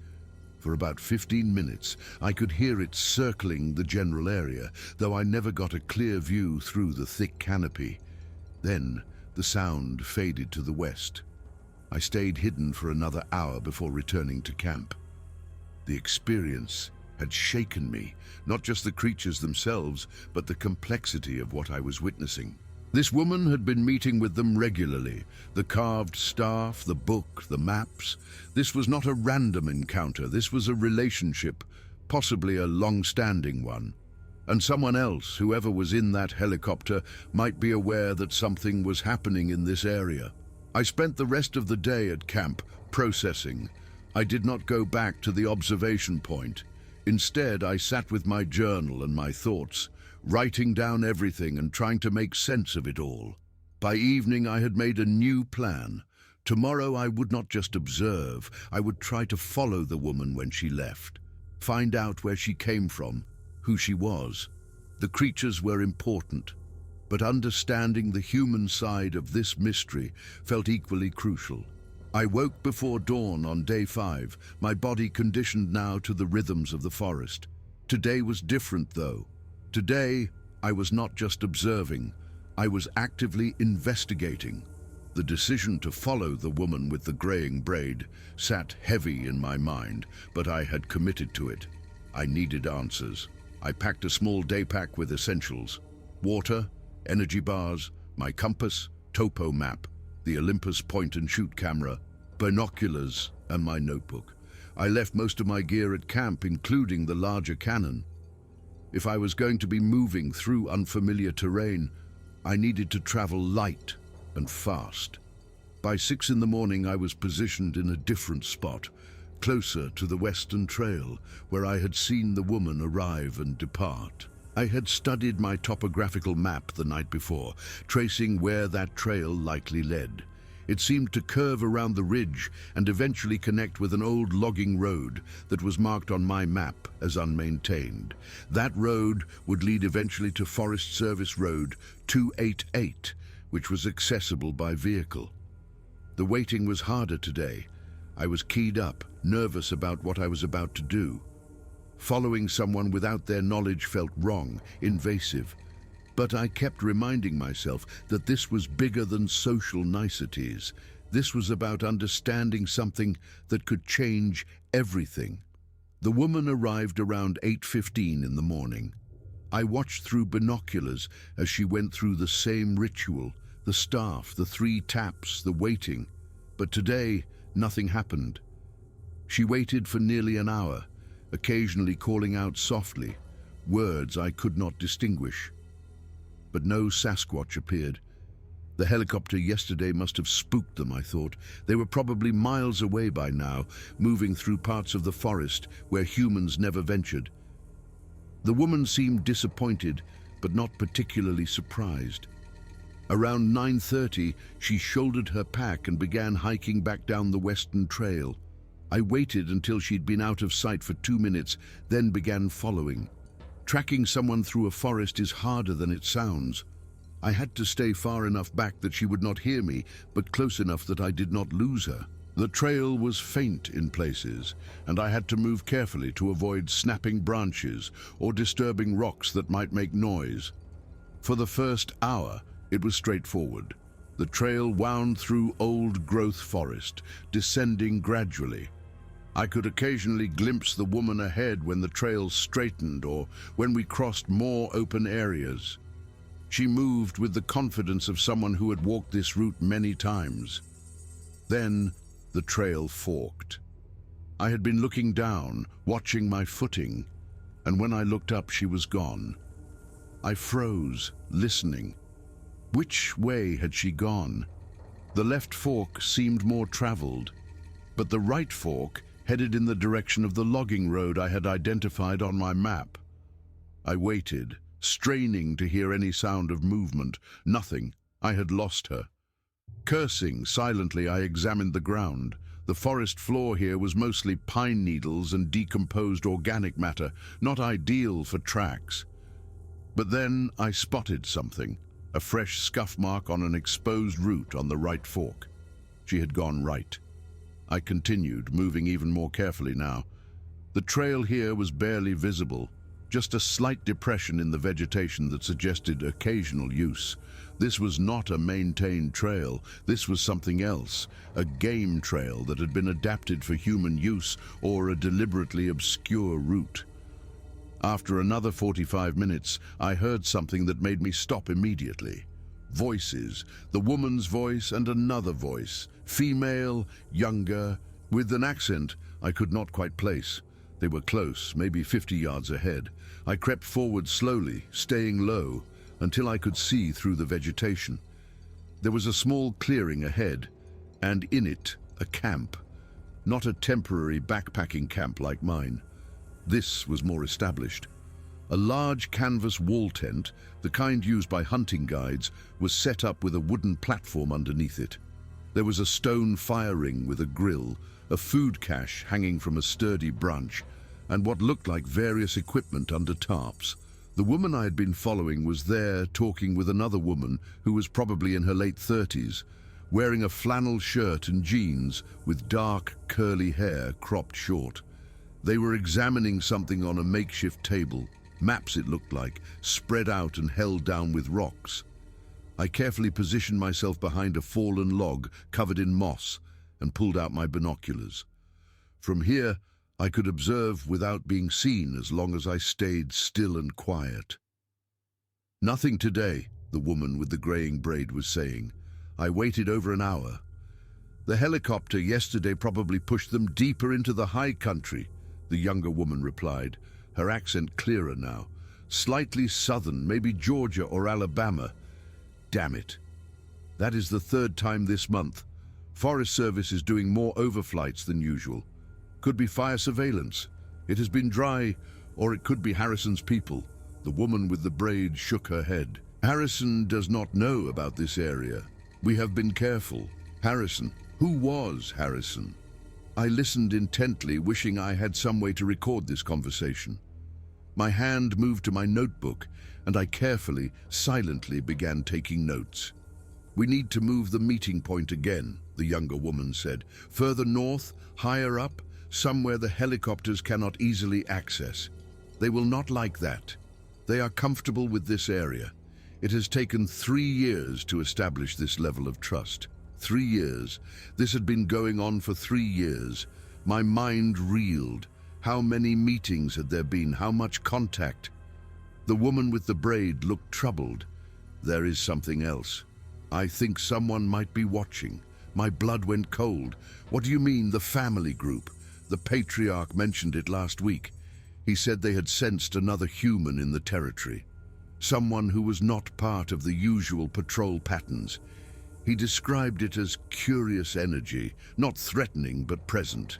[SPEAKER 1] For about 15 minutes, I could hear it circling the general area, though I never got a clear view through the thick canopy. Then, the sound faded to the west. I stayed hidden for another hour before returning to camp. The experience had shaken me, not just the creatures themselves, but the complexity of what I was witnessing. This woman had been meeting with them regularly. The carved staff, the book, the maps. This was not a random encounter. This was a relationship, possibly a long-standing one. And someone else, whoever was in that helicopter, might be aware that something was happening in this area. I spent the rest of the day at camp, processing. I did not go back to the observation point. Instead, I sat with my journal and my thoughts, writing down everything and trying to make sense of it all. By evening, I had made a new plan. Tomorrow, I would not just observe, I would try to follow the woman when she left, find out where she came from, who she was. The creatures were important, but understanding the human side of this mystery felt equally crucial. I woke before dawn on day 5, my body conditioned now to the rhythms of the forest. Today was different, though. Today, I was not just observing, I was actively investigating. The decision to follow the woman with the graying braid sat heavy in my mind, but I had committed to it. I needed answers. I packed a small day pack with essentials: water, energy bars, my compass, topo map, the Olympus point-and-shoot camera, binoculars, and my notebook. I left most of my gear at camp, including the larger cannon. If I was going to be moving through unfamiliar terrain, I needed to travel light and fast. By 6 in the morning, I was positioned in a different spot, closer to the Western Trail, where I had seen the woman arrive and depart. I had studied my topographical map the night before, tracing where that trail likely led. It seemed to curve around the ridge and eventually connect with an old logging road that was marked on my map as unmaintained. That road would lead eventually to Forest Service Road 288, which was accessible by vehicle. The waiting was harder today. I was keyed up, nervous about what I was about to do. Following someone without their knowledge felt wrong, invasive. But I kept reminding myself that this was bigger than social niceties. This was about understanding something that could change everything. The woman arrived around 8:15 in the morning. I watched through binoculars as she went through the same ritual, the staff, the 3 taps, the waiting. But today, nothing happened. She waited for nearly an hour, occasionally calling out softly, words I could not distinguish. But no Sasquatch appeared. The helicopter yesterday must have spooked them, I thought. They were probably miles away by now, moving through parts of the forest where humans never ventured. The woman seemed disappointed, but not particularly surprised. Around 9:30, she shouldered her pack and began hiking back down the Western Trail. I waited until she'd been out of sight for 2 minutes, then began following. Tracking someone through a forest is harder than it sounds. I had to stay far enough back that she would not hear me, but close enough that I did not lose her. The trail was faint in places, and I had to move carefully to avoid snapping branches or disturbing rocks that might make noise. For the first hour, it was straightforward. The trail wound through old-growth forest, descending gradually. I could occasionally glimpse the woman ahead when the trail straightened or when we crossed more open areas. She moved with the confidence of someone who had walked this route many times. Then the trail forked. I had been looking down, watching my footing, and when I looked up, she was gone. I froze, listening. Which way had she gone? The left fork seemed more traveled, but the right fork headed in the direction of the logging road I had identified on my map. I waited, straining to hear any sound of movement. Nothing. I had lost her. Cursing silently, I examined the ground. The forest floor here was mostly pine needles and decomposed organic matter, not ideal for tracks. But then I spotted something, a fresh scuff mark on an exposed root on the right fork. She had gone right. I continued, moving even more carefully now. The trail here was barely visible, just a slight depression in the vegetation that suggested occasional use. This was not a maintained trail. This was something else, a game trail that had been adapted for human use or a deliberately obscure route. After another 45 minutes, I heard something that made me stop immediately. Voices, the woman's voice and another voice, female, younger, with an accent I could not quite place. They were close, maybe 50 yards ahead. I crept forward slowly, staying low, until I could see through the vegetation. There was a small clearing ahead, and in it, a camp. Not a temporary backpacking camp like mine. This was more established. A large canvas wall tent, the kind used by hunting guides, was set up with a wooden platform underneath it. There was a stone fire ring with a grill, a food cache hanging from a sturdy branch, and what looked like various equipment under tarps. The woman I had been following was there talking with another woman who was probably in her late 30s, wearing a flannel shirt and jeans with dark, curly hair cropped short. They were examining something on a makeshift table. Maps, it looked like, spread out and held down with rocks. I carefully positioned myself behind a fallen log covered in moss and pulled out my binoculars. From here, I could observe without being seen as long as I stayed still and quiet. "Nothing today," the woman with the graying braid was saying. "I waited over an hour. The helicopter yesterday probably pushed them deeper into the high country," the younger woman replied, her accent clearer now. "Slightly southern, maybe Georgia or Alabama. Damn it. That is the third time this month. Forest Service is doing more overflights than usual. Could be fire surveillance. It has been dry, or it could be Harrison's people." The woman with the braid shook her head. "Harrison does not know about this area. We have been careful." "Harrison? Who was Harrison?" I listened intently, wishing I had some way to record this conversation. My hand moved to my notebook, and I carefully, silently began taking notes. "We need to move the meeting point again," the younger woman said. "Further north, higher up, somewhere the helicopters cannot easily access. They will not like that. They are comfortable with this area. It has taken 3 years to establish this level of trust. 3 years. This had been going on for 3 years. My mind reeled. How many meetings had there been? How much contact? The woman with the braid looked troubled. "There is something else. I think someone might be watching." My blood went cold. "What do you mean, the family group? The patriarch mentioned it last week. He said they had sensed another human in the territory. Someone who was not part of the usual patrol patterns. He described it as curious energy, not threatening but present.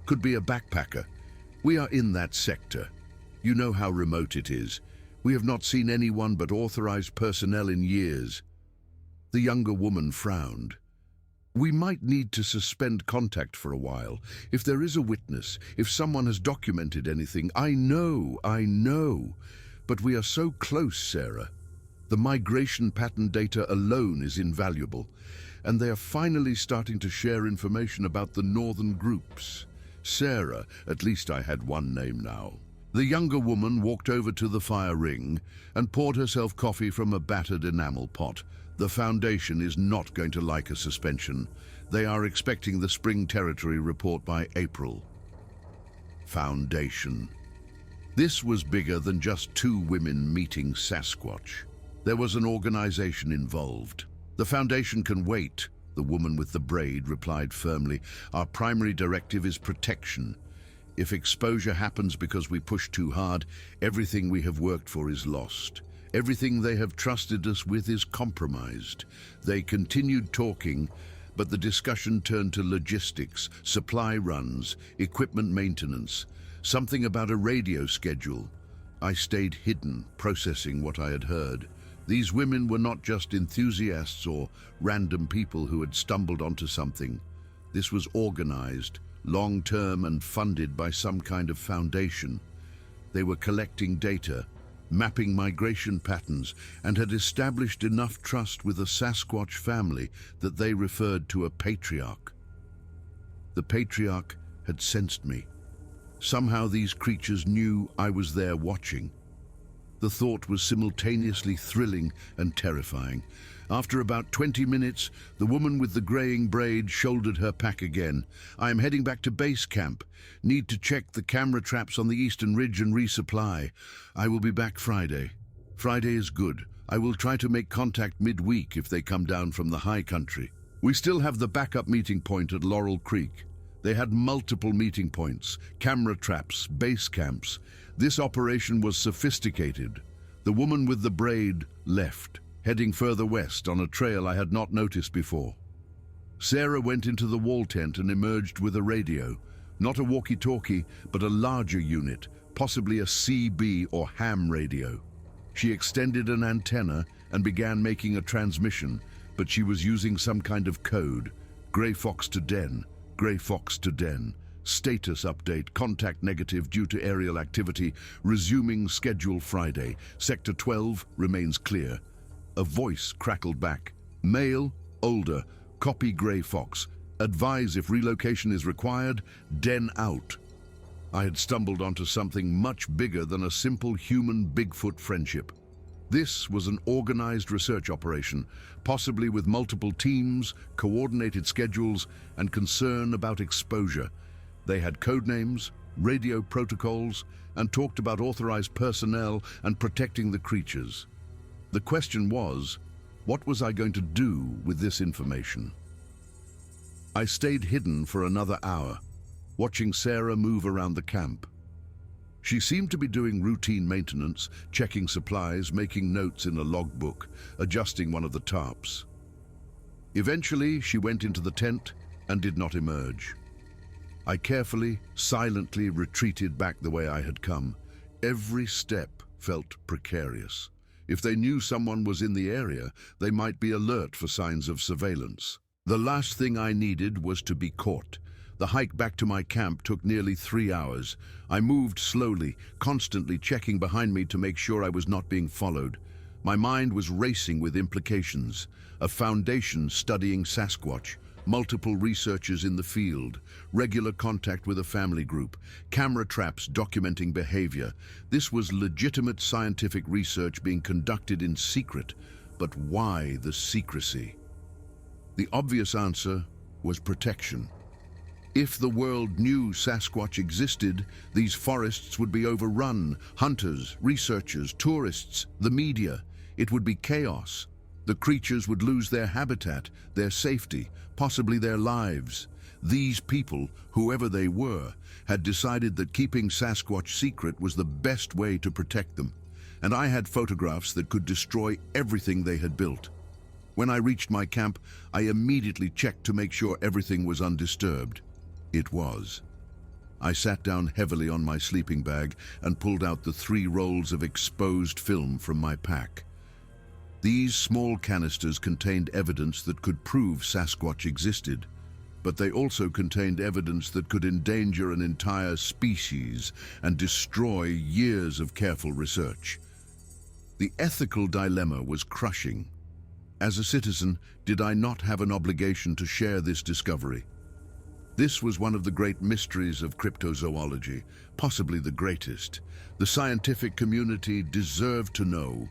[SPEAKER 1] Could be a backpacker. We are in that sector. You know how remote it is. We have not seen anyone but authorized personnel in years." The younger woman frowned. "We might need to suspend contact for a while. If there is a witness, if someone has documented anything, I know. But we are so close, Sarah. The migration pattern data alone is invaluable, and they are finally starting to share information about the northern groups. Sarah, at least I had one name now." The younger woman walked over to the fire ring and poured herself coffee from a battered enamel pot. "The Foundation is not going to like a suspension. They are expecting the spring territory report by April." Foundation. This was bigger than just 2 women meeting Sasquatch. There was an organization involved. "The Foundation can wait," the woman with the braid replied firmly. "Our primary directive is protection. If exposure happens because we push too hard, everything we have worked for is lost. Everything they have trusted us with is compromised." They continued talking, but the discussion turned to logistics, supply runs, equipment maintenance, something about a radio schedule. I stayed hidden, processing what I had heard. These women were not just enthusiasts or random people who had stumbled onto something. This was organized, long-term and funded by some kind of foundation. They were collecting data, mapping migration patterns, and had established enough trust with the Sasquatch family that they referred to a patriarch. The patriarch had sensed me. Somehow these creatures knew I was there watching. The thought was simultaneously thrilling and terrifying. After about 20 minutes, the woman with the graying braid shouldered her pack again. "I am heading back to base camp. Need to check the camera traps on the eastern ridge and resupply. I will be back Friday." "Friday is good. I will try to make contact midweek if they come down from the high country." We still have the backup meeting point at Laurel Creek. They had multiple meeting points, camera traps, base camps. This operation was sophisticated. The woman with the braid left, heading further west on a trail I had not noticed before. Sarah went into the wall tent and emerged with a radio. Not a walkie-talkie, but a larger unit, possibly a CB or ham radio. She extended an antenna and began making a transmission, but she was using some kind of code. Grey Fox to Den, Grey Fox to Den. Status update, contact negative due to aerial activity, resuming schedule Friday. Sector 12 remains clear. A voice crackled back. Male, older, copy Grey Fox. Advise if relocation is required, Den out. I had stumbled onto something much bigger than a simple human Bigfoot friendship. This was an organized research operation, possibly with multiple teams, coordinated schedules, and concern about exposure. They had code names, radio protocols, and talked about authorized personnel and protecting the creatures. The question was, what was I going to do with this information? I stayed hidden for another hour, watching Sarah move around the camp. She seemed to be doing routine maintenance, checking supplies, making notes in a logbook, adjusting one of the tarps. Eventually, she went into the tent and did not emerge. I carefully, silently retreated back the way I had come. Every step felt precarious. If they knew someone was in the area, they might be alert for signs of surveillance. The last thing I needed was to be caught. The hike back to my camp took nearly 3 hours. I moved slowly, constantly checking behind me to make sure I was not being followed. My mind was racing with implications. A foundation studying Sasquatch, multiple researchers in the field, regular contact with a family group, camera traps documenting behavior. This was legitimate scientific research being conducted in secret. But why the secrecy? The obvious answer was protection. If the world knew Sasquatch existed, these forests would be overrun. Hunters, researchers, tourists, the media. It would be chaos. The creatures would lose their habitat, their safety, possibly their lives. These people, whoever they were, had decided that keeping Sasquatch secret was the best way to protect them. And I had photographs that could destroy everything they had built. When I reached my camp, I immediately checked to make sure everything was undisturbed. It was. I sat down heavily on my sleeping bag and pulled out the 3 rolls of exposed film from my pack. These small canisters contained evidence that could prove Sasquatch existed, but they also contained evidence that could endanger an entire species and destroy years of careful research. The ethical dilemma was crushing. As a citizen, did I not have an obligation to share this discovery? This was one of the great mysteries of cryptozoology, possibly the greatest. The scientific community deserved to know.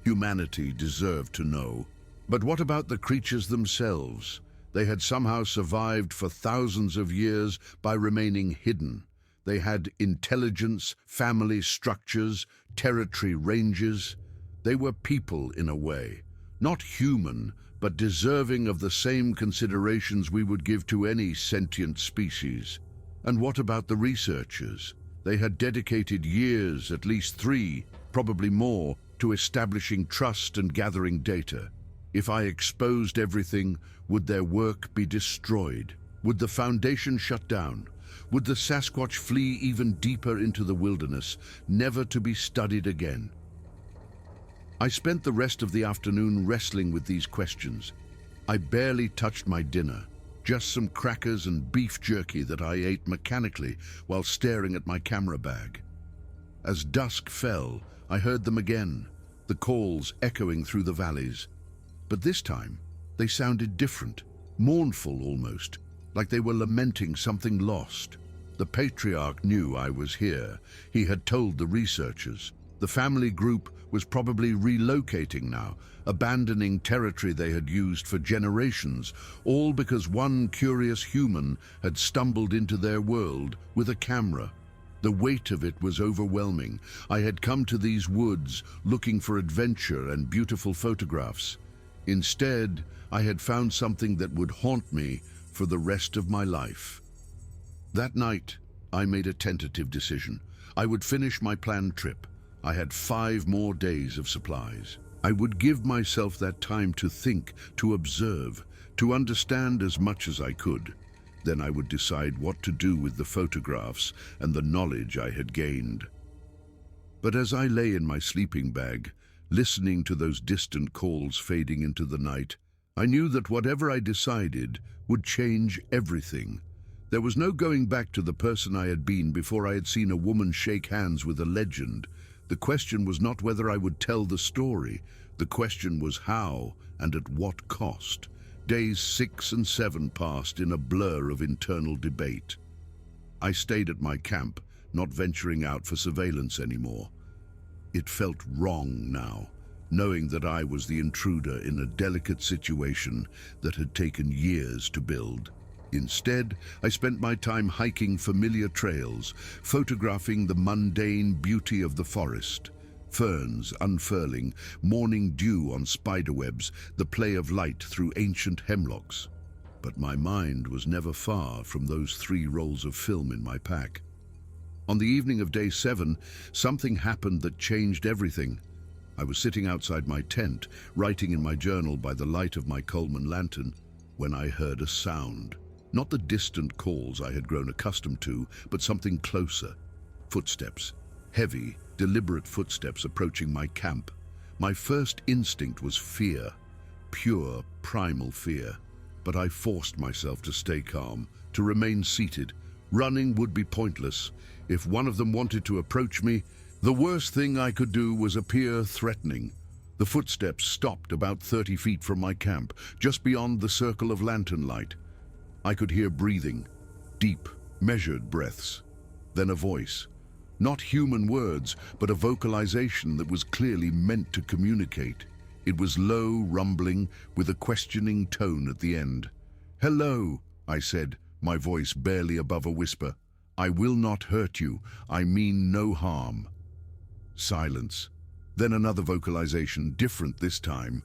[SPEAKER 1] Humanity deserved to know. But what about the creatures themselves? They had somehow survived for thousands of years by remaining hidden. They had intelligence, family structures, territory ranges. They were people in a way. Not human, but deserving of the same considerations we would give to any sentient species. And what about the researchers? They had dedicated years, at least 3, probably more, to establishing trust and gathering data. If I exposed everything, would their work be destroyed? Would the Foundation shut down? Would the Sasquatch flee even deeper into the wilderness, never to be studied again? I spent the rest of the afternoon wrestling with these questions. I barely touched my dinner, just some crackers and beef jerky that I ate mechanically while staring at my camera bag. As dusk fell, I heard them again, the calls echoing through the valleys. But this time, they sounded different, mournful almost, like they were lamenting something lost. The patriarch knew I was here. He had told the researchers. The family group was probably relocating now, abandoning territory they had used for generations, all because one curious human had stumbled into their world with a camera. The weight of it was overwhelming. I had come to these woods looking for adventure and beautiful photographs. Instead, I had found something that would haunt me for the rest of my life. That night, I made a tentative decision. I would finish my planned trip. I had 5 more days of supplies. I would give myself that time to think, to observe, to understand as much as I could. Then I would decide what to do with the photographs and the knowledge I had gained. But as I lay in my sleeping bag, listening to those distant calls fading into the night, I knew that whatever I decided would change everything. There was no going back to the person I had been before I had seen a woman shake hands with a legend. The question was not whether I would tell the story. The question was how and at what cost. Days 6 and 7 passed in a blur of internal debate. I stayed at my camp, not venturing out for surveillance anymore. It felt wrong now, knowing that I was the intruder in a delicate situation that had taken years to build. Instead, I spent my time hiking familiar trails, photographing the mundane beauty of the forest. Ferns unfurling, morning dew on spiderwebs, the play of light through ancient hemlocks. But my mind was never far from those 3 rolls of film in my pack. On the evening of day 7, something happened that changed everything. I was sitting outside my tent, writing in my journal by the light of my Coleman lantern, when I heard a sound. Not the distant calls I had grown accustomed to, but something closer. Footsteps. Heavy, deliberate footsteps approaching my camp. My first instinct was fear. Pure, primal fear. But I forced myself to stay calm, to remain seated. Running would be pointless. If one of them wanted to approach me, the worst thing I could do was appear threatening. The footsteps stopped about 30 feet from my camp, just beyond the circle of lantern light. I could hear breathing, deep, measured breaths. Then a voice. Not human words, but a vocalization that was clearly meant to communicate. It was low, rumbling, with a questioning tone at the end. "Hello," I said, my voice barely above a whisper. "I will not hurt you. I mean no harm." Silence. Then another vocalization, different this time.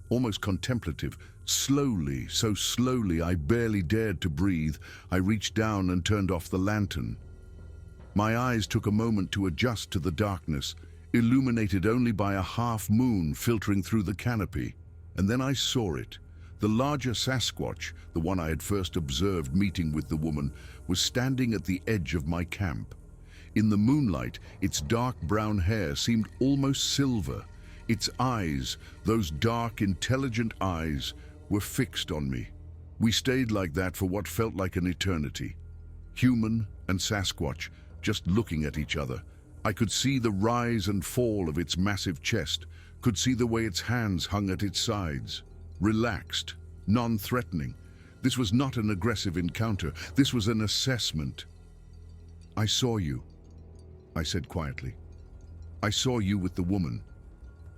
[SPEAKER 1] Almost contemplative. Slowly, so slowly I barely dared to breathe, I reached down and turned off the lantern. My eyes took a moment to adjust to the darkness, illuminated only by a half moon filtering through the canopy. And then I saw it. The larger Sasquatch, the one I had first observed meeting with the woman, was standing at the edge of my camp. In the moonlight, its dark brown hair seemed almost silver. Its eyes, those dark, intelligent eyes, were fixed on me. We stayed like that for what felt like an eternity. Human and Sasquatch, just looking at each other. I could see the rise and fall of its massive chest, could see the way its hands hung at its sides. Relaxed, non-threatening. This was not an aggressive encounter. This was an assessment. "I saw you," I said quietly. "I saw you with the woman.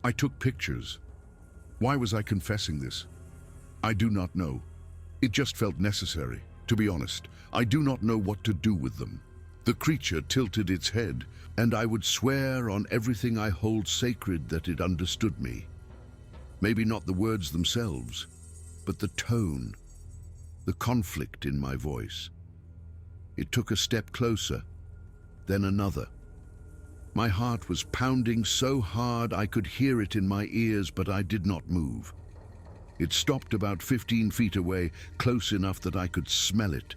[SPEAKER 1] I took pictures. Why was I confessing this? I do not know. It just felt necessary, to be honest. I do not know what to do with them." The creature tilted its head, and I would swear on everything I hold sacred that it understood me. Maybe not the words themselves, but the tone, the conflict in my voice. It took a step closer, then another. My heart was pounding so hard I could hear it in my ears, but I did not move. It stopped about 15 feet away, close enough that I could smell it.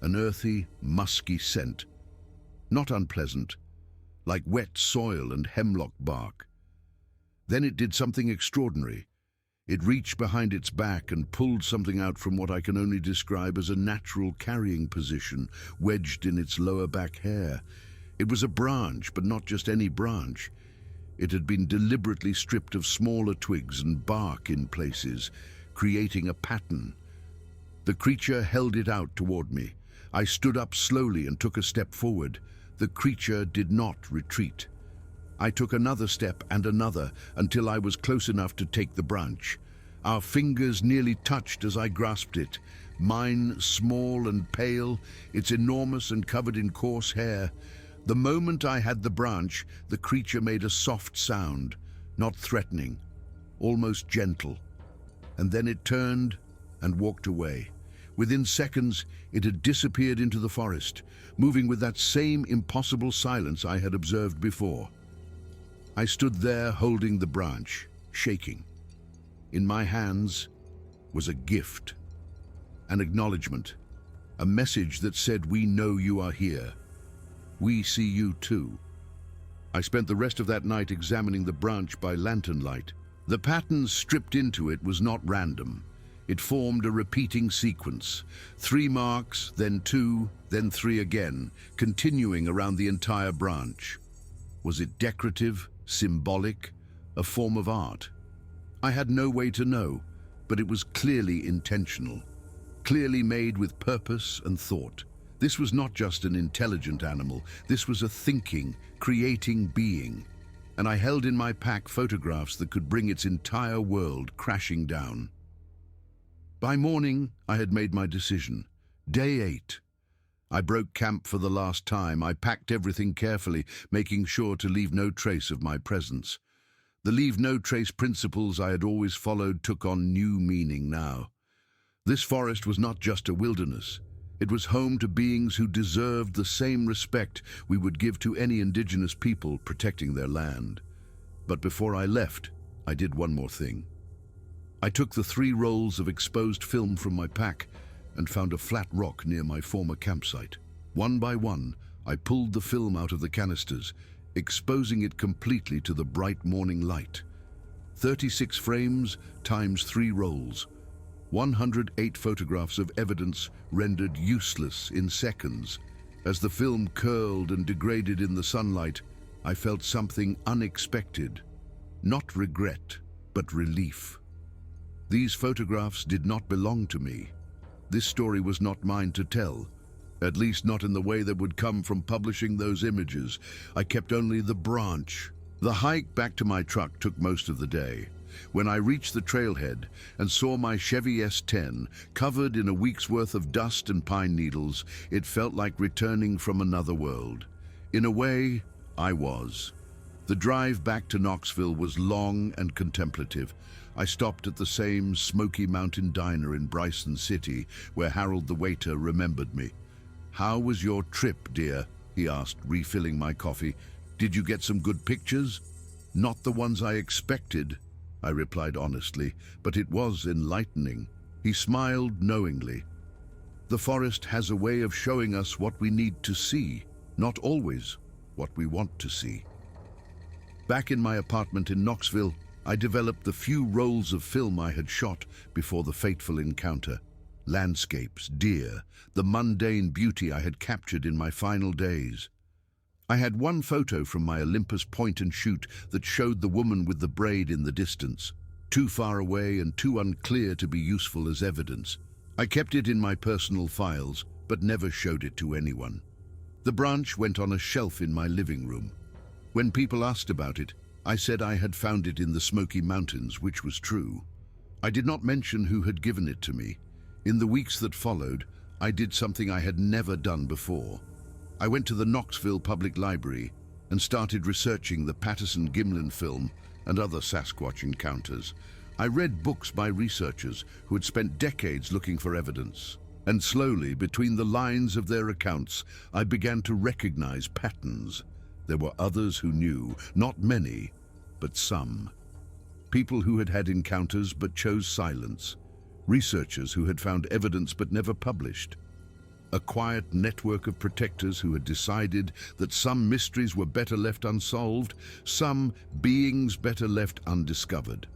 [SPEAKER 1] An earthy, musky scent. Not unpleasant, like wet soil and hemlock bark. Then it did something extraordinary. It reached behind its back and pulled something out from what I can only describe as a natural carrying position, wedged in its lower back hair. It was a branch, but not just any branch. It had been deliberately stripped of smaller twigs and bark in places, creating a pattern. The creature held it out toward me. I stood up slowly and took a step forward. The creature did not retreat. I took another step and another until I was close enough to take the branch. Our fingers nearly touched as I grasped it. Mine small and pale, its enormous and covered in coarse hair. The moment I had the branch, the creature made a soft sound, not threatening, almost gentle. And then it turned and walked away. Within seconds, it had disappeared into the forest, moving with that same impossible silence I had observed before. I stood there holding the branch, shaking. In my hands was a gift, an acknowledgement, a message that said, "We know you are here. We see you too." I spent the rest of that night examining the branch by lantern light. The pattern stripped into it was not random. It formed a repeating sequence. 3 marks, then 2, then 3 again, continuing around the entire branch. Was it decorative, symbolic, a form of art? I had no way to know, but it was clearly intentional, clearly made with purpose and thought. This was not just an intelligent animal, this was a thinking, creating being. And I held in my pack photographs that could bring its entire world crashing down. By morning, I had made my decision. Day 8. I broke camp for the last time. I packed everything carefully, making sure to leave no trace of my presence. The leave no trace principles I had always followed took on new meaning now. This forest was not just a wilderness. It was home to beings who deserved the same respect we would give to any indigenous people protecting their land. But before I left, I did one more thing. I took the 3 rolls of exposed film from my pack and found a flat rock near my former campsite. One by one, I pulled the film out of the canisters, exposing it completely to the bright morning light. 36 frames times 3 rolls. 108 photographs of evidence rendered useless in seconds. As the film curled and degraded in the sunlight, I felt something unexpected. Not regret, but relief. These photographs did not belong to me. This story was not mine to tell, at least not in the way that would come from publishing those images. I kept only the branch. The hike back to my truck took most of the day. When I reached the trailhead and saw my Chevy S10 covered in a week's worth of dust and pine needles, it felt like returning from another world. In a way, I was. The drive back to Knoxville was long and contemplative. I stopped at the same Smoky Mountain diner in Bryson City, where Harold the waiter remembered me. "How was your trip, dear?" he asked, refilling my coffee. "Did you get some good pictures?" "Not the ones I expected," I replied honestly, "but it was enlightening." He smiled knowingly. The forest has a way of showing us what we need to see, not always what we want to see. Back in my apartment in Knoxville, I developed the few rolls of film I had shot before the fateful encounter. Landscapes, deer, the mundane beauty I had captured in my final days. I had one photo from my Olympus point and shoot that showed the woman with the braid in the distance, too far away and too unclear to be useful as evidence. I kept it in my personal files, but never showed it to anyone. The branch went on a shelf in my living room. When people asked about it, I said I had found it in the Smoky Mountains, which was true. I did not mention who had given it to me. In the weeks that followed, I did something I had never done before. I went to the Knoxville Public Library and started researching the Patterson-Gimlin film and other Sasquatch encounters. I read books by researchers who had spent decades looking for evidence. And slowly, between the lines of their accounts, I began to recognize patterns. There were others who knew, not many, but some. People who had had encounters but chose silence. Researchers who had found evidence but never published. A quiet network of protectors who had decided that some mysteries were better left unsolved, some beings better left undiscovered.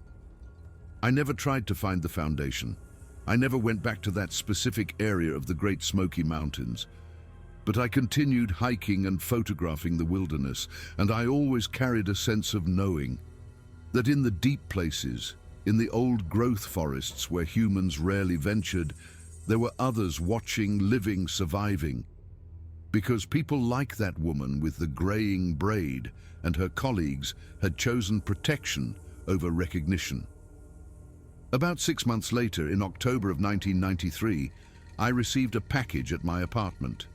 [SPEAKER 1] I never tried to find the foundation. I never went back to that specific area of the Great Smoky Mountains. But I continued hiking and photographing the wilderness, and I always carried a sense of knowing that in the deep places, in the old growth forests where humans rarely ventured, there were others watching, living, surviving. Because people like that woman with the graying braid and her colleagues had chosen protection over recognition. About 6 months later, in October of 1993, I received a package at my apartment.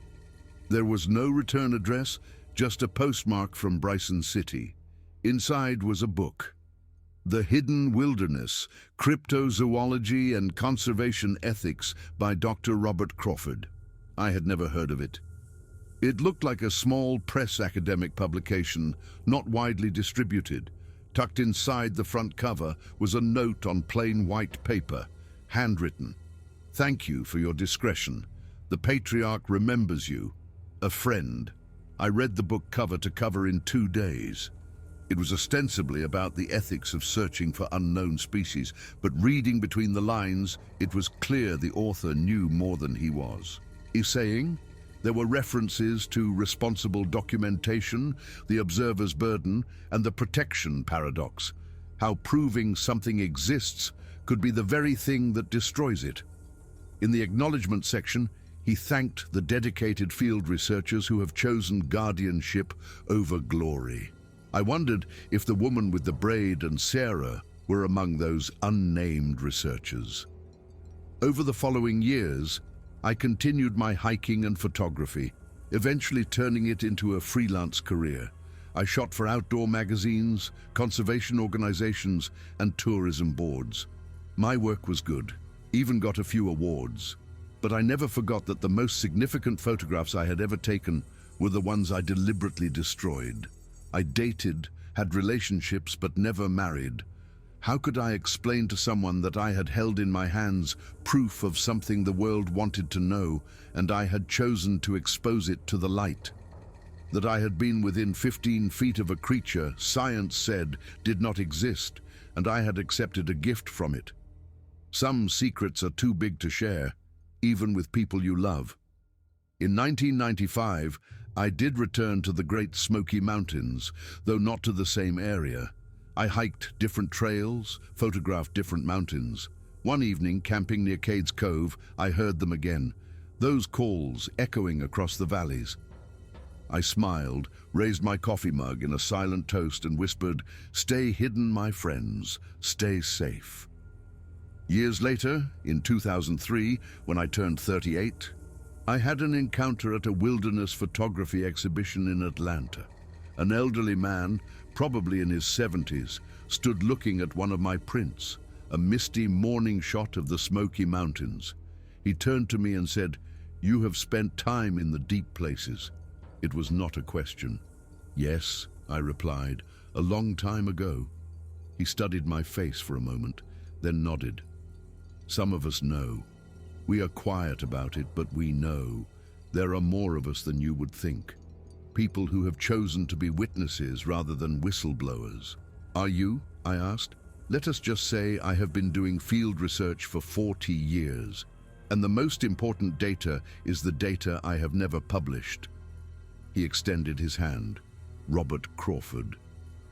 [SPEAKER 1] There was no return address, just a postmark from Bryson City. Inside was a book. The Hidden Wilderness, Cryptozoology and Conservation Ethics by Dr. Robert Crawford. I had never heard of it. It looked like a small press academic publication, not widely distributed. Tucked inside the front cover was a note on plain white paper, handwritten. "Thank you for your discretion. The Patriarch remembers you. A friend." I read the book cover to cover in 2 days. It was ostensibly about the ethics of searching for unknown species, but reading between the lines, it was clear the author knew more than he was. He's saying there were references to responsible documentation, the observer's burden, and the protection paradox, how proving something exists could be the very thing that destroys it. In the acknowledgement section, he thanked the dedicated field researchers who have chosen guardianship over glory. I wondered if the woman with the braid and Sarah were among those unnamed researchers. Over the following years, I continued my hiking and photography, eventually turning it into a freelance career. I shot for outdoor magazines, conservation organizations, and tourism boards. My work was good, even got a few awards. But I never forgot that the most significant photographs I had ever taken were the ones I deliberately destroyed. I dated, had relationships, but never married. How could I explain to someone that I had held in my hands proof of something the world wanted to know, and I had chosen to expose it to the light? That I had been within 15 feet of a creature science said did not exist, and I had accepted a gift from it. Some secrets are too big to share, even with people you love. In 1995, I did return to the Great Smoky Mountains, though not to the same area. I hiked different trails, photographed different mountains. One evening, camping near Cades Cove, I heard them again, those calls echoing across the valleys. I smiled, raised my coffee mug in a silent toast and whispered, "Stay hidden, my friends, stay safe." Years later, in 2003, when I turned 38, I had an encounter at a wilderness photography exhibition in Atlanta. An elderly man, probably in his 70s, stood looking at one of my prints, a misty morning shot of the Smoky Mountains. He turned to me and said, "You have spent time in the deep places." It was not a question. "Yes," I replied, "a long time ago." He studied my face for a moment, then nodded. Some of us know. We are quiet about it, but we know. There are more of us than you would think. People who have chosen to be witnesses rather than whistleblowers. Are you? I asked. Let us just say I have been doing field research for 40 years, and the most important data is the data I have never published. He extended his hand. Robert Crawford.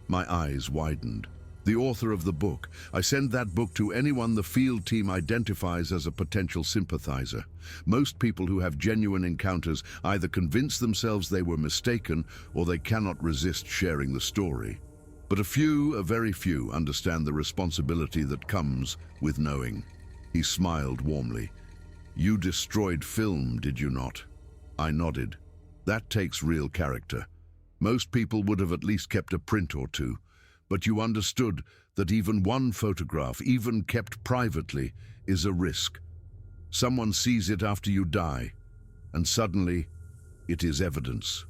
[SPEAKER 1] My eyes widened. The author of the book. I send that book to anyone the field team identifies as a potential sympathizer. Most people who have genuine encounters either convince themselves they were mistaken or they cannot resist sharing the story. But a very few, understand the responsibility that comes with knowing. He smiled warmly. "You destroyed film, did you not?" I nodded. "That takes real character. Most people would have at least kept a print or two. But you understood that even one photograph, even kept privately, is a risk. Someone sees it after you die, and suddenly it is evidence."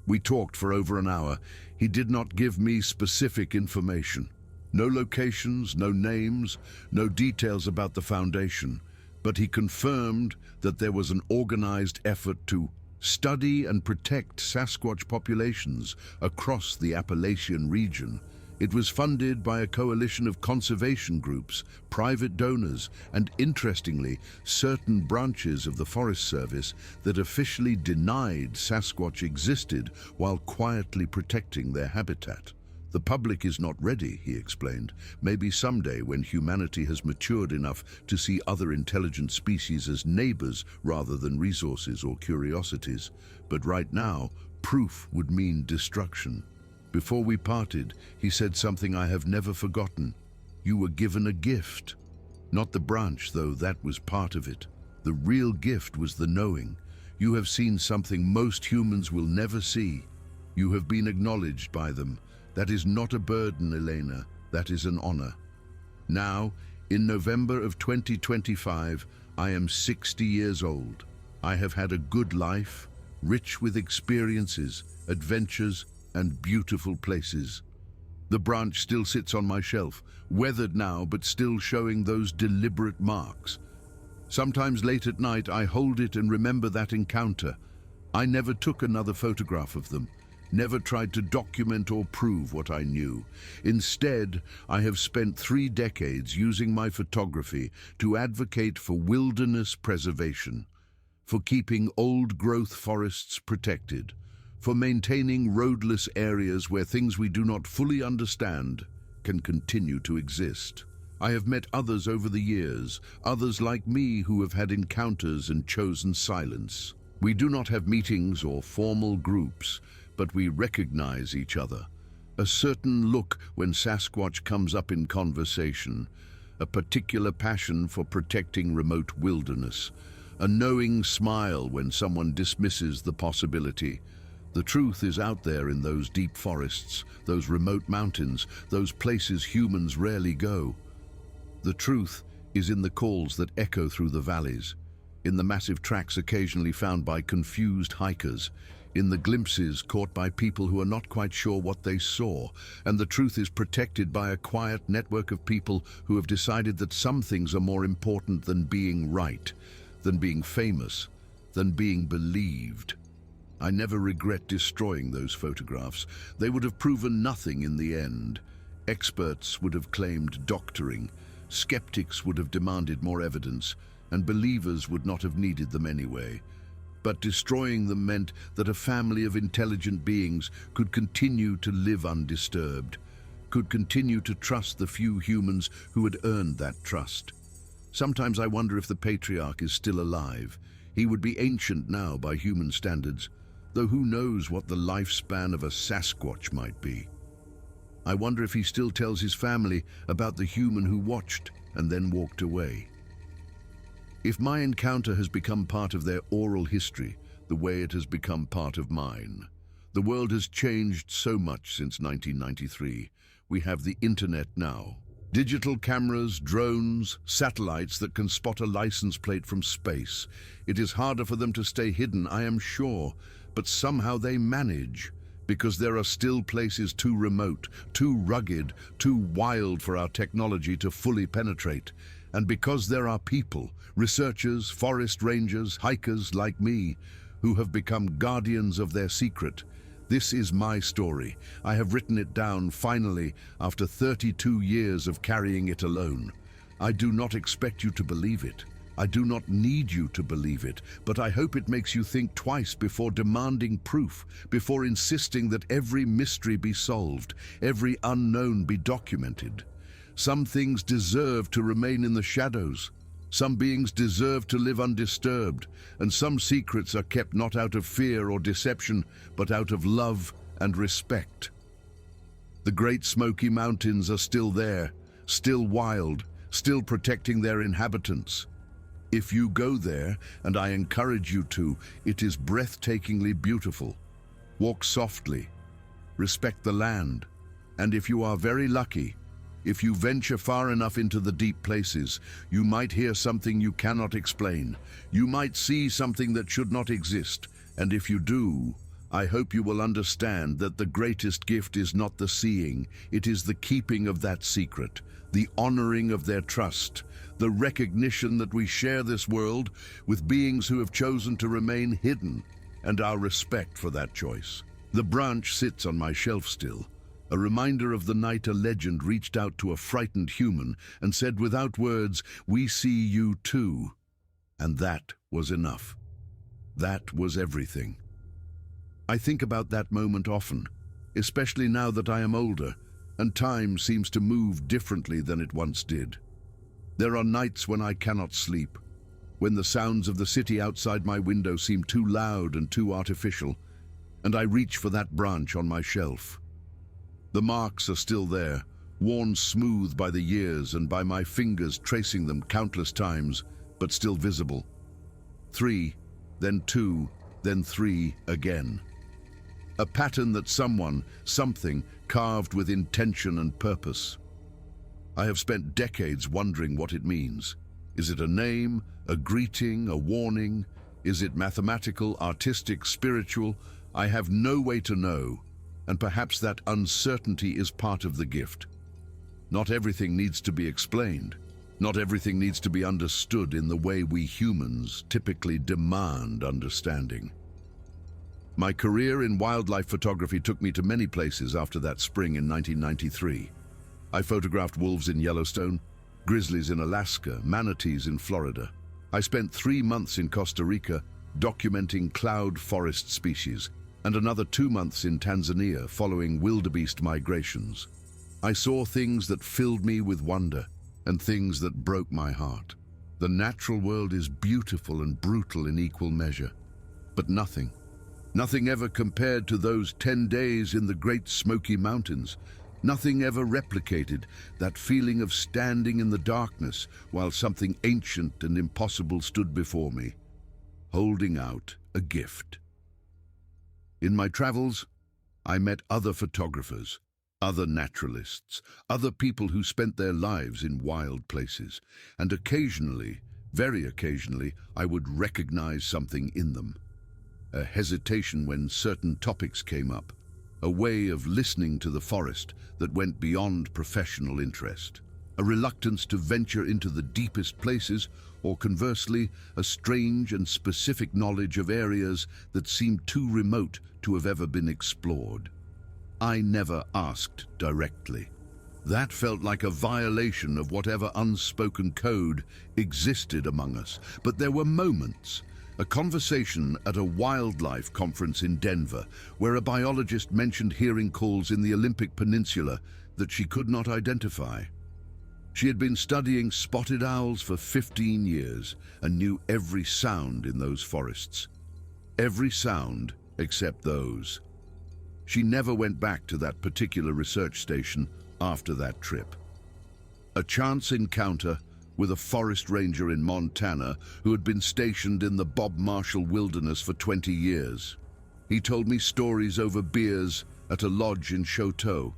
[SPEAKER 1] We talked for over an hour. He did not give me specific information. No locations, no names, no details about the foundation. But he confirmed that there was an organized effort to study and protect Sasquatch populations across the Appalachian region. It was funded by a coalition of conservation groups, private donors, and interestingly, certain branches of the Forest Service that officially denied Sasquatch existed while quietly protecting their habitat. "The public is not ready," he explained. "Maybe someday when humanity has matured enough to see other intelligent species as neighbors rather than resources or curiosities. But right now, proof would mean destruction." Before we parted, he said something I have never forgotten. "You were given a gift. Not the branch, though that was part of it. The real gift was the knowing. You have seen something most humans will never see. You have been acknowledged by them. That is not a burden, Elena. That is an honor." Now, in November of 2025, I am 60 years old. I have had a good life, rich with experiences, adventures, and beautiful places. The branch still sits on my shelf, weathered now but still showing those deliberate marks. Sometimes late at night I hold it and remember that encounter. I never took another photograph of them, never tried to document or prove what I knew. Instead, I have spent 3 decades using my photography to advocate for wilderness preservation, for keeping old-growth forests protected, for maintaining roadless areas where things we do not fully understand can continue to exist. I have met others over the years, others like me who have had encounters and chosen silence. We do not have meetings or formal groups, but we recognize each other. A certain look when Sasquatch comes up in conversation, a particular passion for protecting remote wilderness, a knowing smile when someone dismisses the possibility. The truth is out there in those deep forests, those remote mountains, those places humans rarely go. The truth is in the calls that echo through the valleys, in the massive tracks occasionally found by confused hikers, in the glimpses caught by people who are not quite sure what they saw, and the truth is protected by a quiet network of people who have decided that some things are more important than being right, than being famous, than being believed. I never regret destroying those photographs. They would have proven nothing in the end. Experts would have claimed doctoring, skeptics would have demanded more evidence, and believers would not have needed them anyway. But destroying them meant that a family of intelligent beings could continue to live undisturbed, could continue to trust the few humans who had earned that trust. Sometimes I wonder if the patriarch is still alive. He would be ancient now by human standards, though who knows what the lifespan of a Sasquatch might be. I wonder if he still tells his family about the human who watched and then walked away. If my encounter has become part of their oral history, the way it has become part of mine. The world has changed so much since 1993. We have the internet now. Digital cameras, drones, satellites that can spot a license plate from space. It is harder for them to stay hidden, I am sure, but somehow they manage, because there are still places too remote, too rugged, too wild for our technology to fully penetrate. And because there are people, researchers, forest rangers, hikers like me, who have become guardians of their secret. This is my story. I have written it down finally after 32 years of carrying it alone. I do not expect you to believe it. I do not need you to believe it, but I hope it makes you think twice before demanding proof, before insisting that every mystery be solved, every unknown be documented. Some things deserve to remain in the shadows. Some beings deserve to live undisturbed, and some secrets are kept not out of fear or deception, but out of love and respect. The Great Smoky Mountains are still there, still wild, still protecting their inhabitants. If you go there, and I encourage you to, it is breathtakingly beautiful. Walk softly, respect the land, and if you are very lucky, if you venture far enough into the deep places, you might hear something you cannot explain. You might see something that should not exist, and if you do, I hope you will understand that the greatest gift is not the seeing, it is the keeping of that secret, the honoring of their trust, the recognition that we share this world with beings who have chosen to remain hidden, and our respect for that choice. The branch sits on my shelf still, a reminder of the night a legend reached out to a frightened human and said without words, "We see you too." And that was enough. That was everything. I think about that moment often, especially now that I am older, and time seems to move differently than it once did. There are nights when I cannot sleep, when the sounds of the city outside my window seem too loud and too artificial, and I reach for that branch on my shelf. The marks are still there, worn smooth by the years and by my fingers tracing them countless times, but still visible. 3, then 2, then 3 again. A pattern that someone, something, carved with intention and purpose. I have spent decades wondering what it means. Is it a name, a greeting, a warning? Is it mathematical, artistic, spiritual? I have no way to know, and perhaps that uncertainty is part of the gift. Not everything needs to be explained. Not everything needs to be understood in the way we humans typically demand understanding. My career in wildlife photography took me to many places after that spring in 1993. I photographed wolves in Yellowstone, grizzlies in Alaska, manatees in Florida. I spent 3 months in Costa Rica documenting cloud forest species, and another 2 months in Tanzania following wildebeest migrations. I saw things that filled me with wonder and things that broke my heart. The natural world is beautiful and brutal in equal measure, but nothing ever compared to those 10 days in the Great Smoky Mountains. Nothing ever replicated that feeling of standing in the darkness while something ancient and impossible stood before me. holding out a gift. In my travels, I met other photographers, other naturalists, other people who spent their lives in wild places, and occasionally, very occasionally, I would recognize something in them. A hesitation when certain topics came up, a way of listening to the forest that went beyond professional interest, a reluctance to venture into the deepest places, or conversely, a strange and specific knowledge of areas that seemed too remote to have ever been explored. I never asked directly. That felt like a violation of whatever unspoken code existed among us. But there were moments. A conversation at a wildlife conference in Denver, where a biologist mentioned hearing calls in the Olympic Peninsula that she could not identify. She had been studying spotted owls for 15 years and knew every sound in those forests. Every sound except those. She never went back to that particular research station after that trip. A chance encounter with a forest ranger in Montana who had been stationed in the Bob Marshall Wilderness for 20 years. He told me stories over beers at a lodge in Choteau,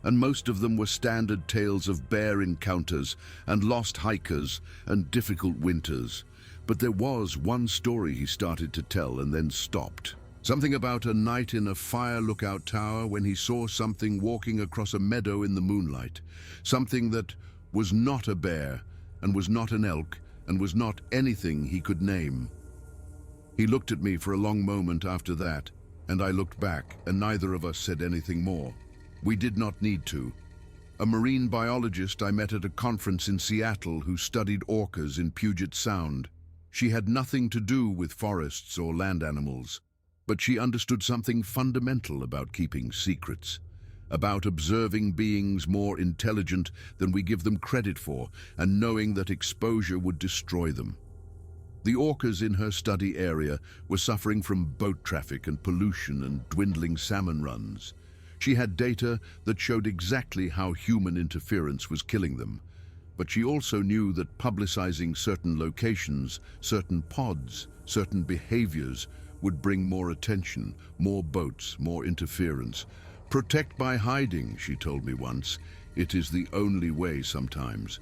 [SPEAKER 1] and most of them were standard tales of bear encounters and lost hikers and difficult winters. But there was one story he started to tell and then stopped. Something about a night in a fire lookout tower when he saw something walking across a meadow in the moonlight. Something that was not a bear and was not an elk and was not anything he could name. He looked at me for a long moment after that, and I looked back, and neither of us said anything more. We did not need to. A marine biologist I met at a conference in Seattle who studied orcas in Puget Sound. She had nothing to do with forests or land animals, but she understood something fundamental about keeping secrets, about observing beings more intelligent than we give them credit for, and knowing that exposure would destroy them. The orcas in her study area were suffering from boat traffic and pollution and dwindling salmon runs. She had data that showed exactly how human interference was killing them, but she also knew that publicizing certain locations, certain pods, certain behaviors would bring more attention, more boats, more interference. Protect by hiding, she told me once. It is the only way sometimes.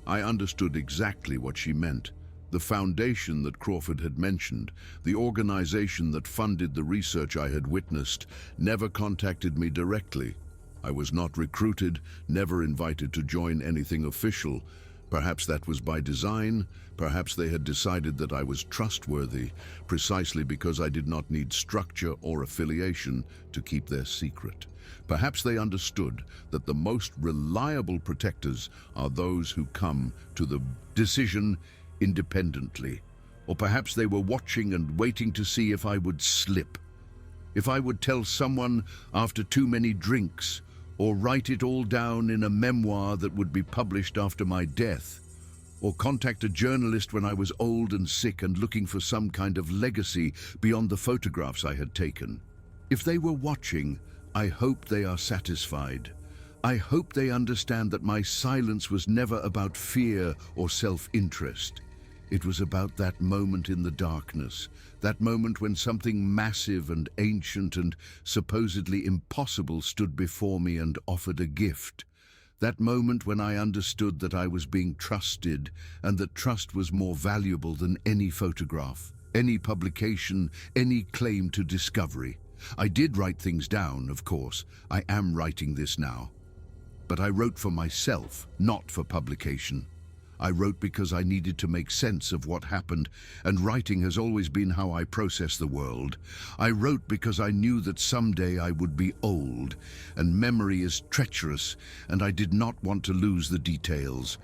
[SPEAKER 1] I understood exactly what she meant. The foundation that Crawford had mentioned, the organization that funded the research I had witnessed, never contacted me directly. I was not recruited, never invited to join anything official. Perhaps that was by design. Perhaps they had decided that I was trustworthy, precisely because I did not need structure or affiliation to keep their secret. Perhaps they understood that the most reliable protectors are those who come to the decision independently. Or perhaps they were watching and waiting to see if I would slip, if I would tell someone after too many drinks, or write it all down in a memoir that would be published after my death, or contact a journalist when I was old and sick and looking for some kind of legacy beyond the photographs I had taken. If they were watching, I hope they are satisfied. I hope they understand that my silence was never about fear or self-interest. It was about that moment in the darkness, that moment when something massive and ancient and supposedly impossible stood before me and offered a gift. That moment when I understood that I was being trusted and that trust was more valuable than any photograph, any publication, any claim to discovery. I did write things down, of course. I am writing this now. But I wrote for myself, not for publication. I wrote because I needed to make sense of what happened, and writing has always been how I process the world. I wrote because I knew that someday I would be old, and memory is treacherous, and I did not want to lose the details.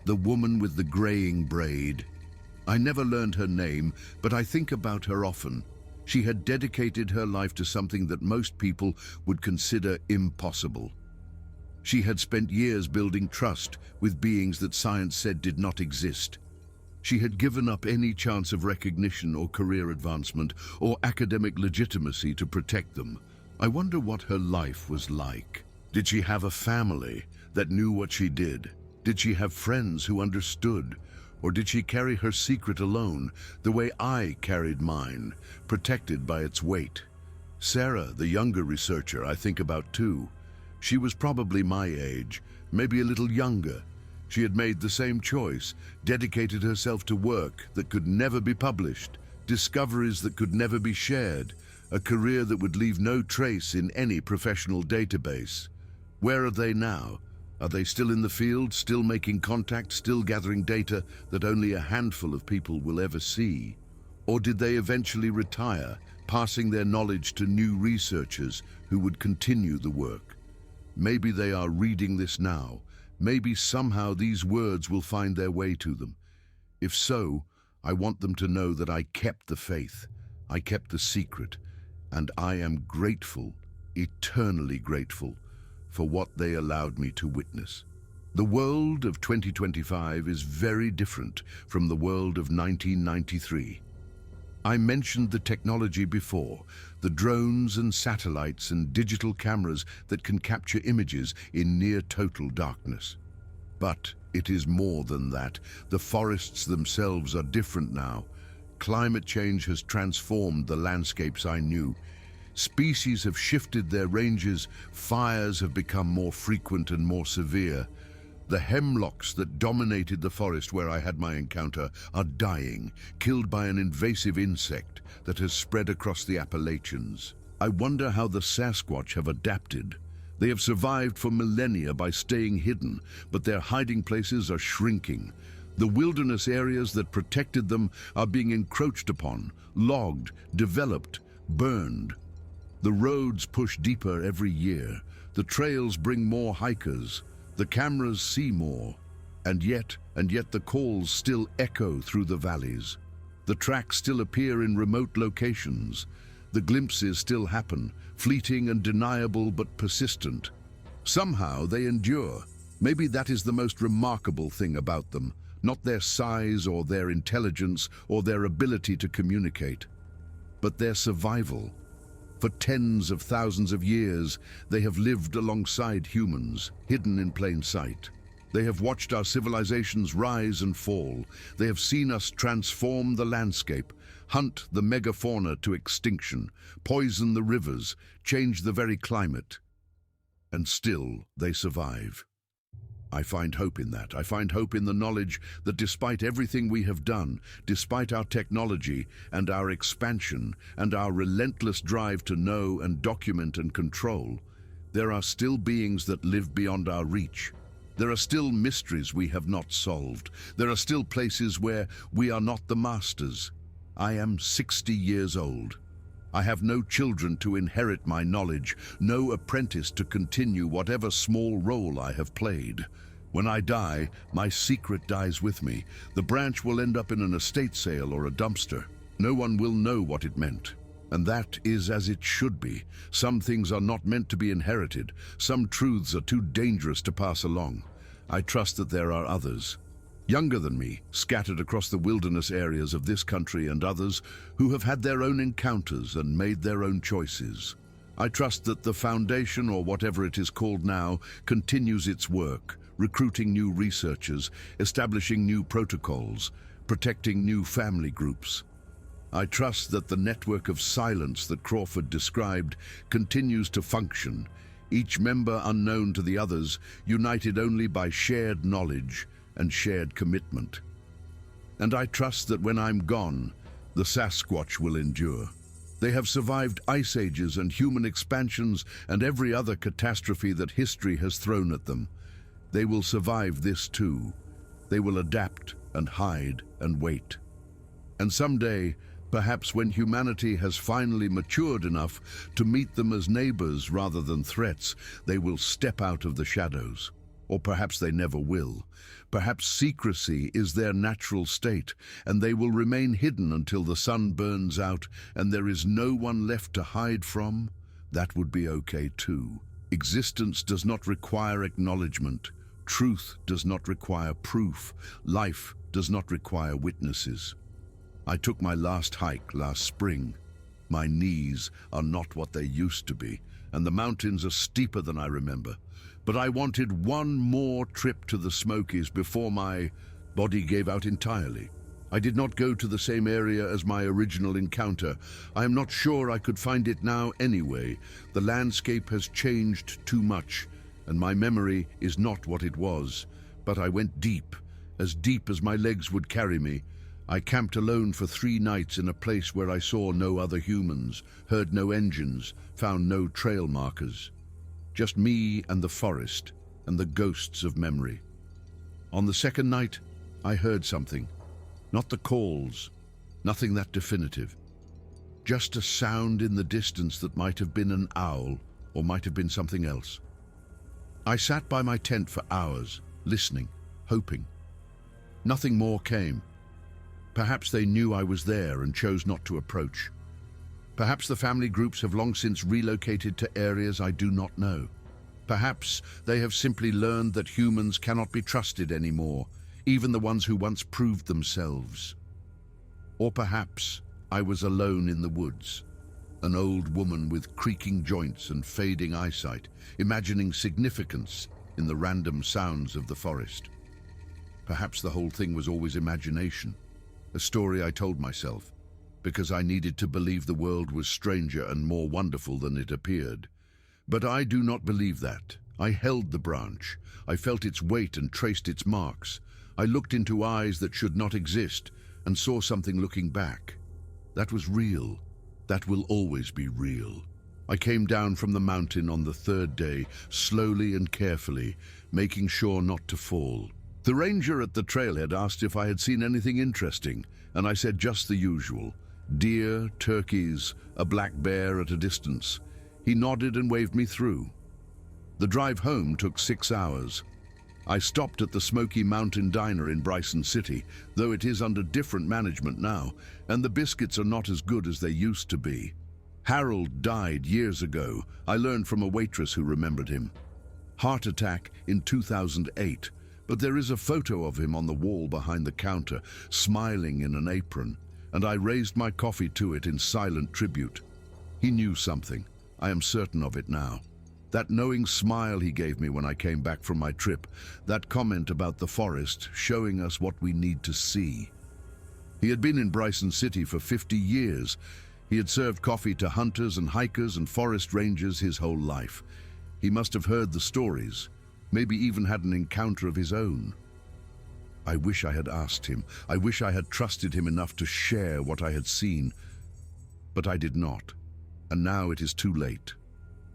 [SPEAKER 1] The woman with the graying braid. I never learned her name, but I think about her often. She had dedicated her life to something that most people would consider impossible. She had spent years building trust with beings that science said did not exist. She had given up any chance of recognition or career advancement or academic legitimacy to protect them. I wonder what her life was like. Did she have a family that knew what she did? Did she have friends who understood, Or did she carry her secret alone, the way I carried mine, protected by its weight? Sarah, the younger researcher, I think about too. She was probably my age, maybe a little younger. She had made the same choice, dedicated herself to work that could never be published, discoveries that could never be shared, a career that would leave no trace in any professional database. Where are they now? Are they still in the field, still making contact, still gathering data that only a handful of people will ever see? Or did they eventually retire, passing their knowledge to new researchers who would continue the work? Maybe they are reading this now. Maybe somehow these words will find their way to them. If so, I want them to know that I kept the faith, I kept the secret, and I am grateful, eternally grateful, for what they allowed me to witness. The world of 2025 is very different from the world of 1993. I mentioned the technology before, the drones and satellites and digital cameras that can capture images in near total darkness. But it is more than that. The forests themselves are different now. Climate change has transformed the landscapes I knew. Species have shifted their ranges, fires have become more frequent and more severe. The hemlocks that dominated the forest where I had my encounter are dying, killed by an invasive insect that has spread across the Appalachians. I wonder how the Sasquatch have adapted. They have survived for millennia by staying hidden, but their hiding places are shrinking. The wilderness areas that protected them are being encroached upon, logged, developed, burned. The roads push deeper every year. The trails bring more hikers. The cameras see more. And yet the calls still echo through the valleys. The tracks still appear in remote locations. The glimpses still happen, fleeting and deniable but persistent. Somehow they endure. Maybe that is the most remarkable thing about them, not their size or their intelligence or their ability to communicate, but their survival. For tens of thousands of years, they have lived alongside humans, hidden in plain sight. They have watched our civilizations rise and fall. They have seen us transform the landscape, hunt the megafauna to extinction, poison the rivers, change the very climate. And still, they survive. I find hope in that. I find hope in the knowledge that despite everything we have done, despite our technology and our expansion and our relentless drive to know and document and control, there are still beings that live beyond our reach. There are still mysteries we have not solved. There are still places where we are not the masters. I am 60 years old. I have no children to inherit my knowledge, no apprentice to continue whatever small role I have played. When I die, my secret dies with me. The branch will end up in an estate sale or a dumpster. No one will know what it meant. And that is as it should be. Some things are not meant to be inherited. Some truths are too dangerous to pass along. I trust that there are others, younger than me, scattered across the wilderness areas of this country and others, who have had their own encounters and made their own choices. I trust that the Foundation, or whatever it is called now, continues its work, recruiting new researchers, establishing new protocols, protecting new family groups. I trust that the network of silence that Crawford described continues to function, each member unknown to the others, united only by shared knowledge and shared commitment. And I trust that when I'm gone, the Sasquatch will endure. They have survived ice ages and human expansions and every other catastrophe that history has thrown at them. They will survive this too. They will adapt and hide and wait. And someday, perhaps when humanity has finally matured enough to meet them as neighbors rather than threats, they will step out of the shadows. Or perhaps they never will. Perhaps secrecy is their natural state, and they will remain hidden until the sun burns out and there is no one left to hide from. That would be okay too. Existence does not require acknowledgement. Truth does not require proof. Life does not require witnesses. I took my last hike last spring. My knees are not what they used to be, and the mountains are steeper than I remember. But I wanted one more trip to the Smokies before my Body gave out entirely. I did not go to the same area as my original encounter. I am not sure I could find it now anyway. The landscape has changed too much, and my memory is not what it was. But I went deep as my legs would carry me. I camped alone for 3 nights in a place where I saw no other humans, heard no engines, found no trail markers. Just me and the forest, and the ghosts of memory. On the second night, I heard something. Not the calls, nothing that definitive. Just a sound in the distance that might have been an owl, or might have been something else. I sat by my tent for hours, listening, hoping. Nothing more came. Perhaps they knew I was there and chose not to approach. Perhaps the family groups have long since relocated to areas I do not know. Perhaps they have simply learned that humans cannot be trusted anymore, even the ones who once proved themselves. Or perhaps I was alone in the woods, an old woman with creaking joints and fading eyesight, imagining significance in the random sounds of the forest. Perhaps the whole thing was always imagination, a story I told myself, because I needed to believe the world was stranger and more wonderful than it appeared. But I do not believe that. I held the branch. I felt its weight and traced its marks. I looked into eyes that should not exist and saw something looking back. That was real. That will always be real. I came down from the mountain on the 3rd day, slowly and carefully, making sure not to fall. The ranger at the trailhead asked if I had seen anything interesting, and I said just the usual. Deer, turkeys, a black bear at a distance. He nodded and waved me through. The drive home took 6 hours. I stopped at the Smoky Mountain Diner in Bryson City, though it is under different management now, and the biscuits are not as good as they used to be. Harold died years ago. I learned from a waitress who remembered him. Heart attack in 2008, but there is a photo of him on the wall behind the counter, smiling in an apron, and I raised my coffee to it in silent tribute. He knew something. I am certain of it now. That knowing smile he gave me when I came back from my trip, that comment about the forest showing us what we need to see. He had been in Bryson City for 50 years. He had served coffee to hunters and hikers and forest rangers his whole life. He must have heard the stories, maybe even had an encounter of his own. I wish I had asked him. I wish I had trusted him enough to share what I had seen. But I did not. And now it is too late.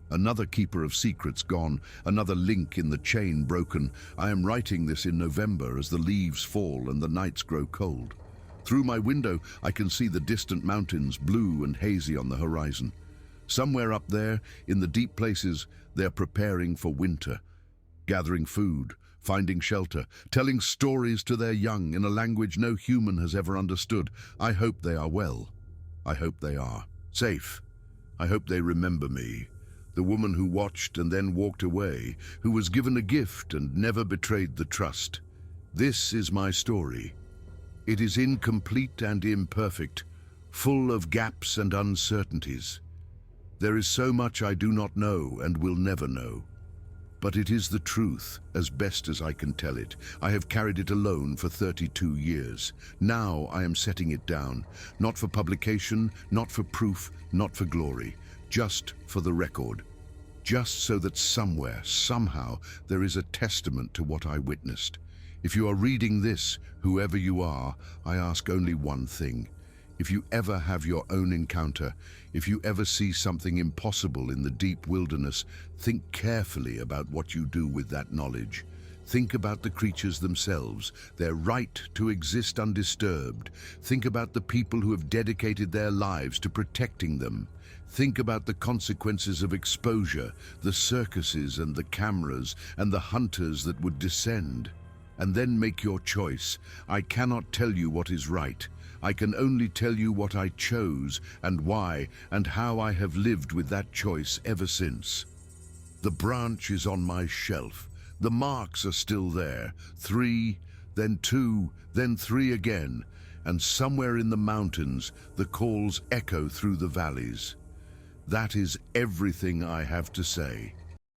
[SPEAKER 1] Another keeper of secrets gone, another link in the chain broken. I am writing this in November as the leaves fall and the nights grow cold. Through my window, I can see the distant mountains, blue and hazy on the horizon. Somewhere up there, in the deep places, they're preparing for winter, gathering food, finding shelter, telling stories to their young in a language no human has ever understood. I hope they are well. I hope they are safe. I hope they remember me. The woman who watched and then walked away, who was given a gift and never betrayed the trust. This is my story. It is incomplete and imperfect, full of gaps and uncertainties. There is so much I do not know and will never know. But it is the truth, as best as I can tell it. I have carried it alone for 32 years. Now I am setting it down, not for publication, not for proof, not for glory, just for the record. Just so that somewhere, somehow, there is a testament to what I witnessed. If you are reading this, whoever you are, I ask only one thing. If you ever have your own encounter, if you ever see something impossible in the deep wilderness, think carefully about what you do with that knowledge. Think about the creatures themselves, their right to exist undisturbed. Think about the people who have dedicated their lives to protecting them. Think about the consequences of exposure, the circuses and the cameras and the hunters that would descend. And then make your choice. I cannot tell you what is right. I can only tell you what I chose and why and how I have lived with that choice ever since. The branch is on my shelf. The marks are still there. 3, then 2, then 3 again. And somewhere in the mountains, the calls echo through the valleys. That is everything I have to say.